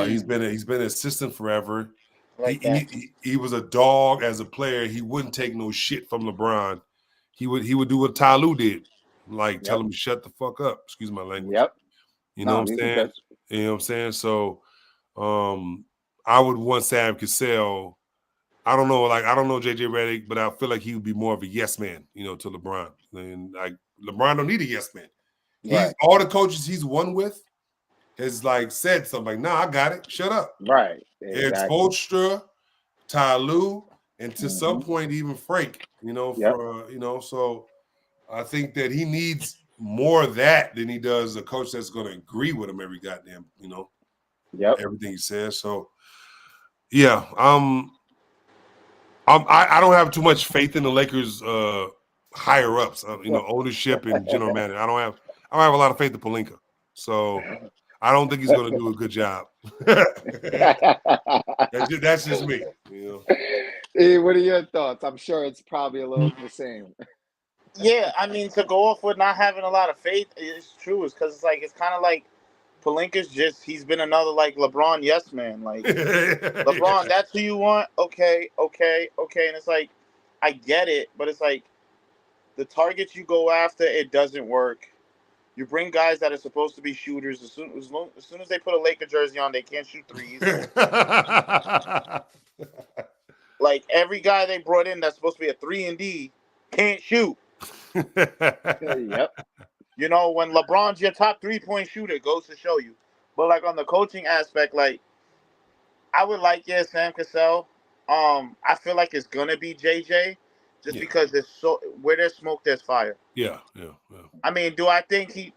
He's been an assistant forever. Like that. He was a dog as a player. He wouldn't take no shit from LeBron. He would do what Ty Lue did, like tell him to shut the fuck up. Excuse my language. Yep. You know what I'm saying? You know what I'm saying? So I would want Sam Cassell. I don't know JJ Redick, but I feel like he would be more of a yes man, to LeBron. And like LeBron don't need a yes man. Right. All the coaches he's won with has like said something like, "Nah, I got it. Shut up." Right. It's Exactly. Spoelstra, Ty Lue, and to some point even Frank. So I think that he needs more of that than he does a coach that's going to agree with him every goddamn, everything he says. So, yeah, I don't have too much faith in the Lakers higher ups, ownership and general manager. I don't have a lot of faith in Pelinka. So I don't think he's going to do a good job. That's just me. Hey, what are your thoughts? I'm sure it's probably a little the same. Yeah, I mean, to go off with not having a lot of faith, it's true. It's because it's kind of like Pelinka's he's been another like LeBron yes man. Like LeBron, that's who you want. Okay. And it's like, I get it, but it's like the targets you go after, it doesn't work. You bring guys that are supposed to be shooters. As soon as they put a Laker jersey on, they can't shoot threes. Like every guy they brought in that's supposed to be a 3-and-D can't shoot. Yep. When LeBron's your top 3-point shooter, it goes to show you. But like on the coaching aspect, like I would like Sam Cassell. I feel like it's gonna be JJ, just because there's where there's smoke, there's fire. Yeah. I mean, do I think he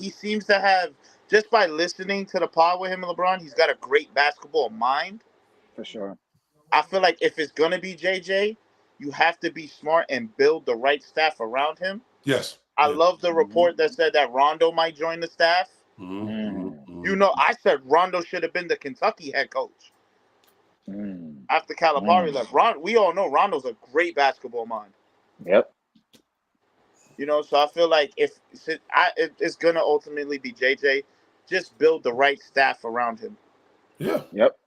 seems to have, just by listening to the pod with him and LeBron, he's got a great basketball mind. For sure. I feel like if it's gonna be JJ, you have to be smart and build the right staff around him. Yes. I love the report that said that Rondo might join the staff. I said Rondo should have been the Kentucky head coach after Calipari left. We all know Rondo's a great basketball mind. Yep. So I feel like if it's gonna ultimately be JJ, just build the right staff around him. Yeah. Yep.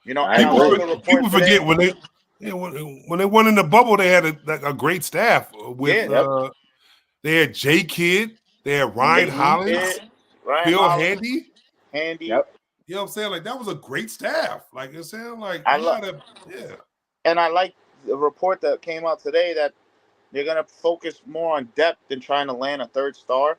People forget when they won in the bubble, they had a great staff with they had Jay Kidd, they had Ryan Hollins, Phil Handy. Yep. You know what I'm saying? Like that was a great staff. Like you're saying, like And I like the report that came out today that they're gonna focus more on depth than trying to land a third star.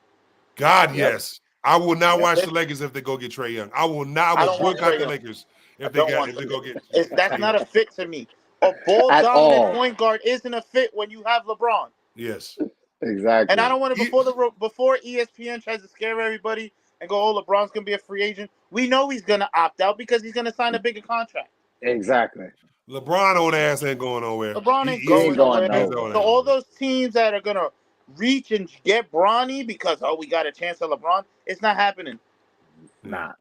Yes. I will not watch the Lakers if they go get Trae Young. I will not. I will boycott the Lakers if they go get. That's not a fit to me. A ball dominant point guard isn't a fit when you have LeBron. Yes. Exactly. And I don't want to before ESPN tries to scare everybody and go, "Oh, LeBron's gonna be a free agent." We know he's gonna opt out because he's gonna sign a bigger contract. Exactly. LeBron old ass ain't going nowhere. LeBron ain't going nowhere. So all those teams that are gonna reach and get Bronny because we got a chance at LeBron, it's not happening. Nah.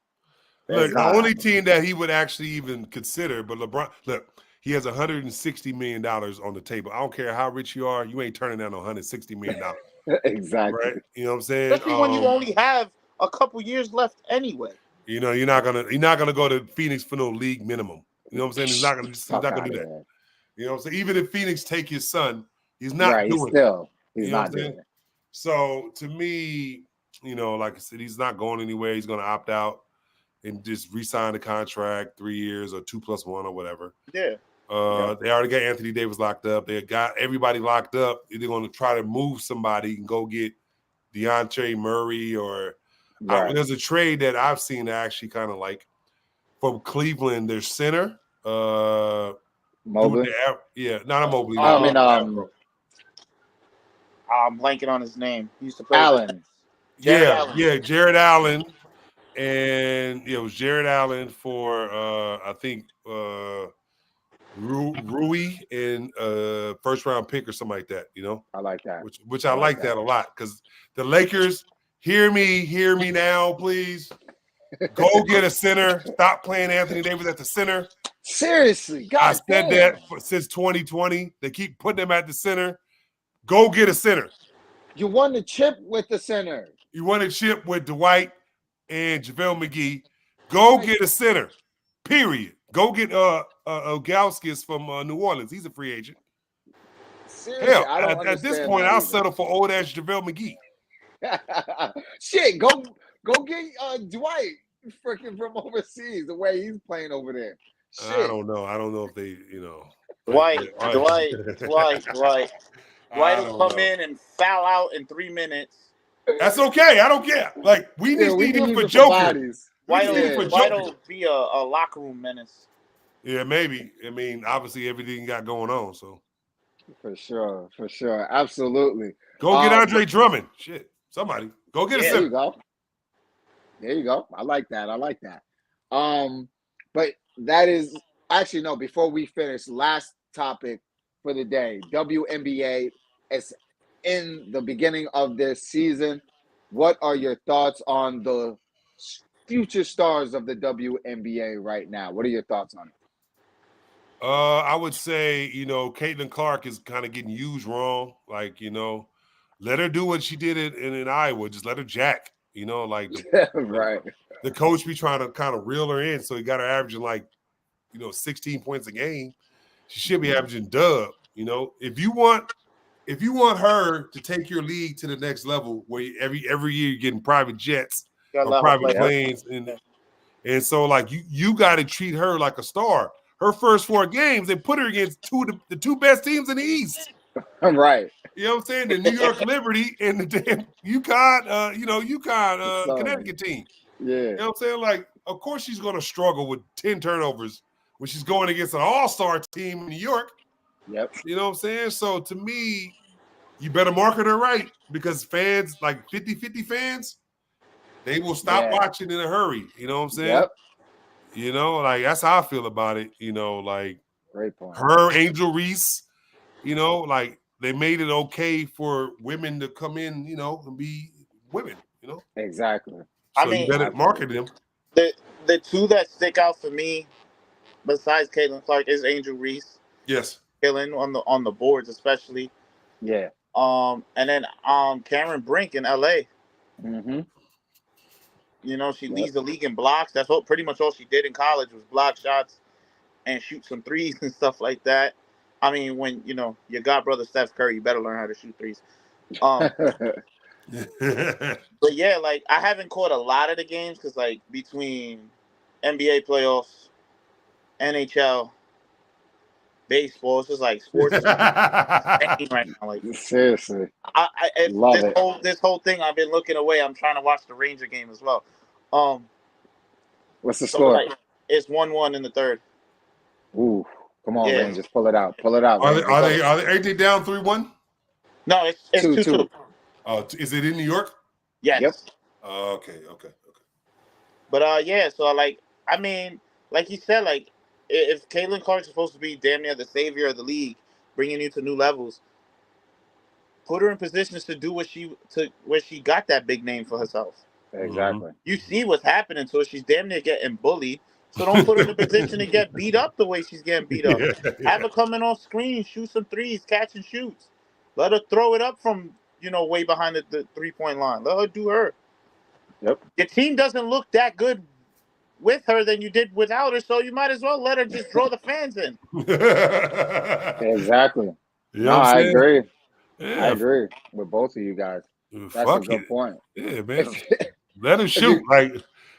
Look, the only team that he would actually even consider, but LeBron, look, he has $160 million on the table. I don't care how rich you are, you ain't turning down $160 million. Exactly. Right? You know what I'm saying? Especially when you only have a couple years left anyway. You're not gonna go to Phoenix for no league minimum. You know what I'm saying? He's not gonna do that. You know what I'm saying? Even if Phoenix take his son, he's not doing it. He's not doing it. So to me, like I said, he's not going anywhere. He's gonna opt out and just re-sign the contract 3 years or 2+1 or whatever. Yeah. They already got Anthony Davis locked up. They got everybody locked up. They're going to try to move somebody and go get DeAndre Murray or there's a trade that I've seen that I actually kind of like from Cleveland. Their center, Mobley. Not Mobley. I'm blanking on his name. He used to play Allen. Jared Allen. And it was Jared Allen for I think Rui and first round pick or something like that, I like that. which I like that a lot because the Lakers, hear me now, please. Go get a center. Stop playing Anthony Davis at the center. Seriously, God I said damn. that since 2020. They keep putting him at the center. Go get a center. You won the chip with the center. You won a chip with Dwight and JaVale McGee. Go get a center. Period. Go get Gauskas from New Orleans. He's a free agent. Seriously, Hell, I don't at this understand point, that I'll either. settle for old ass JaVale McGee. Shit, go get Dwight freaking from overseas, the way he's playing over there. Shit. I don't know. I don't know if they, Dwight I will don't come know. in and foul out in 3 minutes. That's okay. I don't care. Like we Yeah, just we need can him use for it Joker. bodies. We just need him for Joker. White'll be a locker room menace. Yeah, maybe. I mean, obviously everything you got going on. So For sure. Absolutely. go get Andre Drummond. Shit. Somebody. Go get a There center. you go. There you go. I like that. But that is actually no, before we finish, last topic for the day. WNBA is in the beginning of this season. What are your thoughts on the future stars of the WNBA right now? What are your thoughts on it? I would say, Caitlin Clark is kind of getting used wrong. Like, let her do what she did in Iowa. Just let her jack. Like Right. the coach be trying to kind of reel her in, so he got her averaging 16 points a game. She should be averaging dub. If you want her to take your league to the next level, where every year you're getting private jets or private planes, and so you got to treat her like a star. Her first 4 games, they put her against the two best teams in the East. Right. You know what I'm saying? The New York Liberty and the damn UConn, Connecticut team. Yeah. You know what I'm saying? Like, of course she's going to struggle with 10 turnovers when she's going against an all-star team in New York. Yep. You know what I'm saying? So to me, you better market her right because fans, like 50-50 fans, they will stop watching in a hurry. You know what I'm saying? Yep. That's how I feel about it. Great point. Her, Angel Reese, they made it okay for women to come in, and be women, Exactly. So you better market them. The two that stick out for me, besides Caitlin Clark, is Angel Reese. Yes. Killing on the boards, especially. Yeah. And then Cameron Brink in LA. Mm-hmm. She leads the league in blocks. That's pretty much all she did in college was block shots and shoot some threes and stuff like that. I mean, when you got brother Steph Curry, you better learn how to shoot threes. But yeah, I haven't caught a lot of the games because between NBA playoffs, NHL, baseball, it's just sports right now. Seriously, this whole thing, I've been looking away. I'm trying to watch the Ranger game as well. What's the score? It's 1-1 in the third. Ooh, come on, Rangers, pull it out. Are they down 3-1? No, it's 2-2. Is it in New York? Yes. Yep. Okay. But I mean, like you said, if Caitlin Clark's supposed to be damn near the savior of the league, bringing you to new levels, put her in positions to do where she got that big name for herself. Exactly. You see what's happening to her. She's damn near getting bullied. So don't put her in a position to get beat up the way she's getting beat up. Have her coming off screen, shoot some threes, catch and shoots. Let her throw it up from, way behind the 3-point line. Let her do her. Yep. Your team doesn't look that good with her than you did without her, so you might as well let her just draw the fans in. Exactly. I agree. Yeah. I agree with both of you guys. That's a good point. Yeah, man. Let her shoot.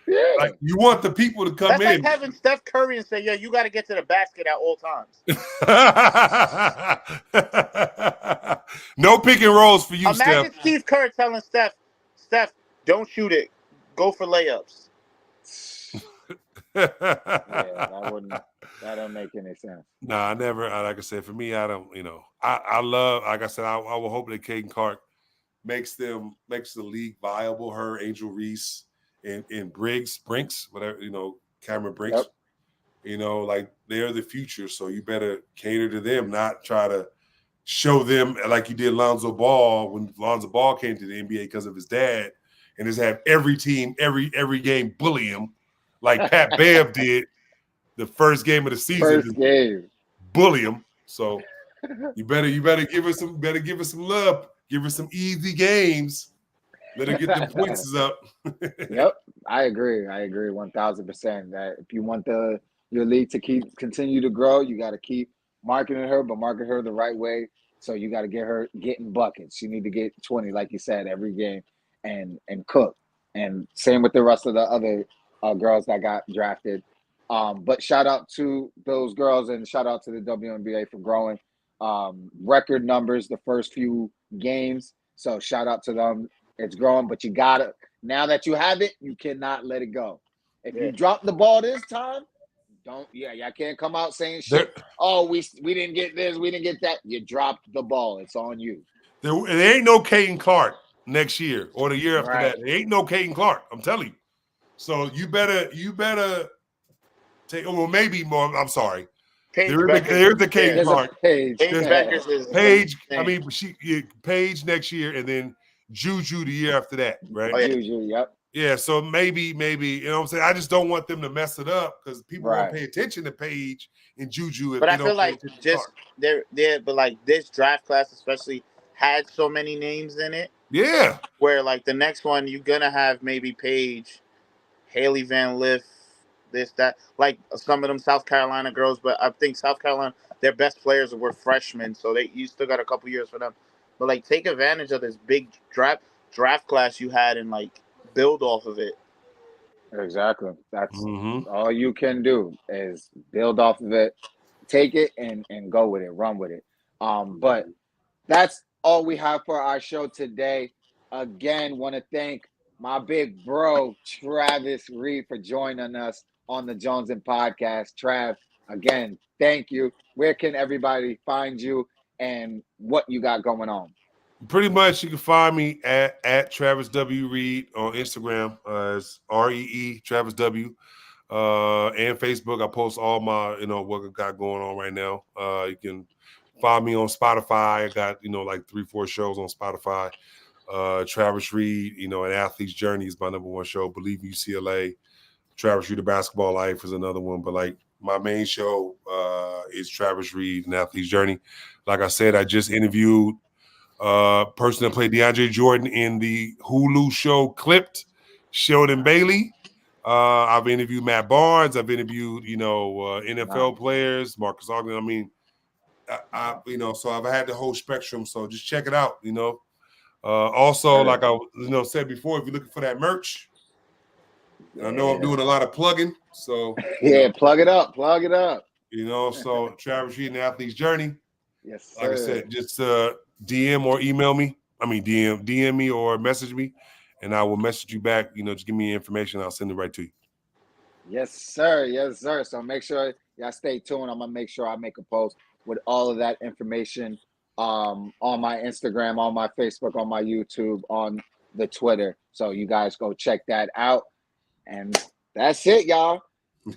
You want the people to come in. That's like having Steph Curry and say, "Yeah, you got to get to the basket at all times." No pick and rolls for you, Steph. Imagine Steve Kerr telling Steph, don't shoot it. Go for layups. That don't make any sense. No, I never. Like I said, for me, I don't. I love. Like I said, I will hope that Caitlin Clark makes the league viable. Her, Angel Reese, and Brinks, whatever, Cameron Brinks. You know, like they're the future, so you better cater to them, not try to show them like you did Lonzo Ball when Lonzo Ball came to the NBA because of his dad, and just have every team, every game bully him, like Pat Bev did the first game of the season, First game. bully him. So you better give us some love, give us some easy games. Let her get them points up. Yep, I agree 1000%. That if you want your league to continue to grow, you got to keep marketing her, but market her the right way. So you got to get her getting buckets. You need to get 20, like you said, every game, and cook. And same with the rest of the other girls that got drafted. But shout out to those girls and shout out to the WNBA for growing record numbers the first few games. So shout out to them. It's growing, but you gotta, now that you have it, you cannot let it go. If you drop the ball this time, y'all can't come out saying shit. We didn't get this, we didn't get that. You dropped the ball. It's on you. There ain't no Caden Clark next year or the year after Right. that. There ain't no Caden Clark. I'm telling you. So you better take. Well, maybe more. I'm sorry. There's the Caden Clark. Paige. Paige. I mean, Paige next year, and then Juju the year after that, right? Oh, yeah. Juju, yep. Yeah, so maybe, you know what I'm saying? I just don't want them to mess it up because people won't pay attention to Paige and Juju. If but they I feel don't like just but like this draft class especially had so many names in it. Yeah. Where like the next one you're gonna have maybe Paige, Haley Van Lith, this, that, like some of them South Carolina girls, but I think South Carolina, their best players were freshmen, so you still got a couple years for them. But like take advantage of this big draft class you had and like build off of it. Exactly. That's all you can do is build off of it, take it and go with it, run with it. But that's all we have for our show today. Again, want to thank my big bro Travis Reed for joining us on the Jones and Podcast. Trav, again, thank you. Where can everybody find you and what you got going on? Pretty much, you can find me at Travis W. Reed on Instagram as REE Travis W. And Facebook. I post all my, what I got going on right now. You can find me on Spotify. I got, like 3-4 shows on Spotify. Travis Reed, An Athlete's Journey is my #1 show. Believe UCLA. Travis Reed, The Basketball Life is another one. But like my main show is Travis Reed, An Athlete's Journey. Like I said, I just interviewed person that played DeAndre Jordan in the Hulu show Clipped, Sheldon Bailey. I've interviewed Matt Barnes. I've interviewed, NFL players, Marcus Ogden. I mean, so I've had the whole spectrum. So just check it out, Also, like I said before, if you're looking for that merch, I know I'm doing a lot of plugging. So plug it up. So Travis Reed, An Athlete's Journey. Yes, sir. Like I said, just DM or email me. DM me or message me, and I will message you back. Just give me information. I'll send it right to you. Yes, sir. So make sure y'all stay tuned. I'm gonna make sure I make a post with all of that information on my Instagram, on my Facebook, on my YouTube, on the Twitter. So you guys go check that out. And that's it, y'all.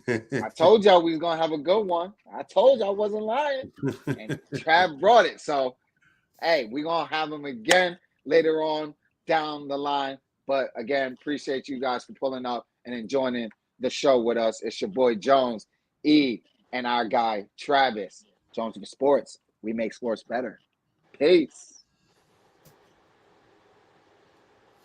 I told y'all we was gonna have a good one. I told y'all I wasn't lying. And Trav brought it. So hey, we're gonna have him again later on down the line. But again, appreciate you guys for pulling up and enjoying the show with us. It's your boy Jones, E, and our guy Travis. Jones for Sports. We make sports better. Peace.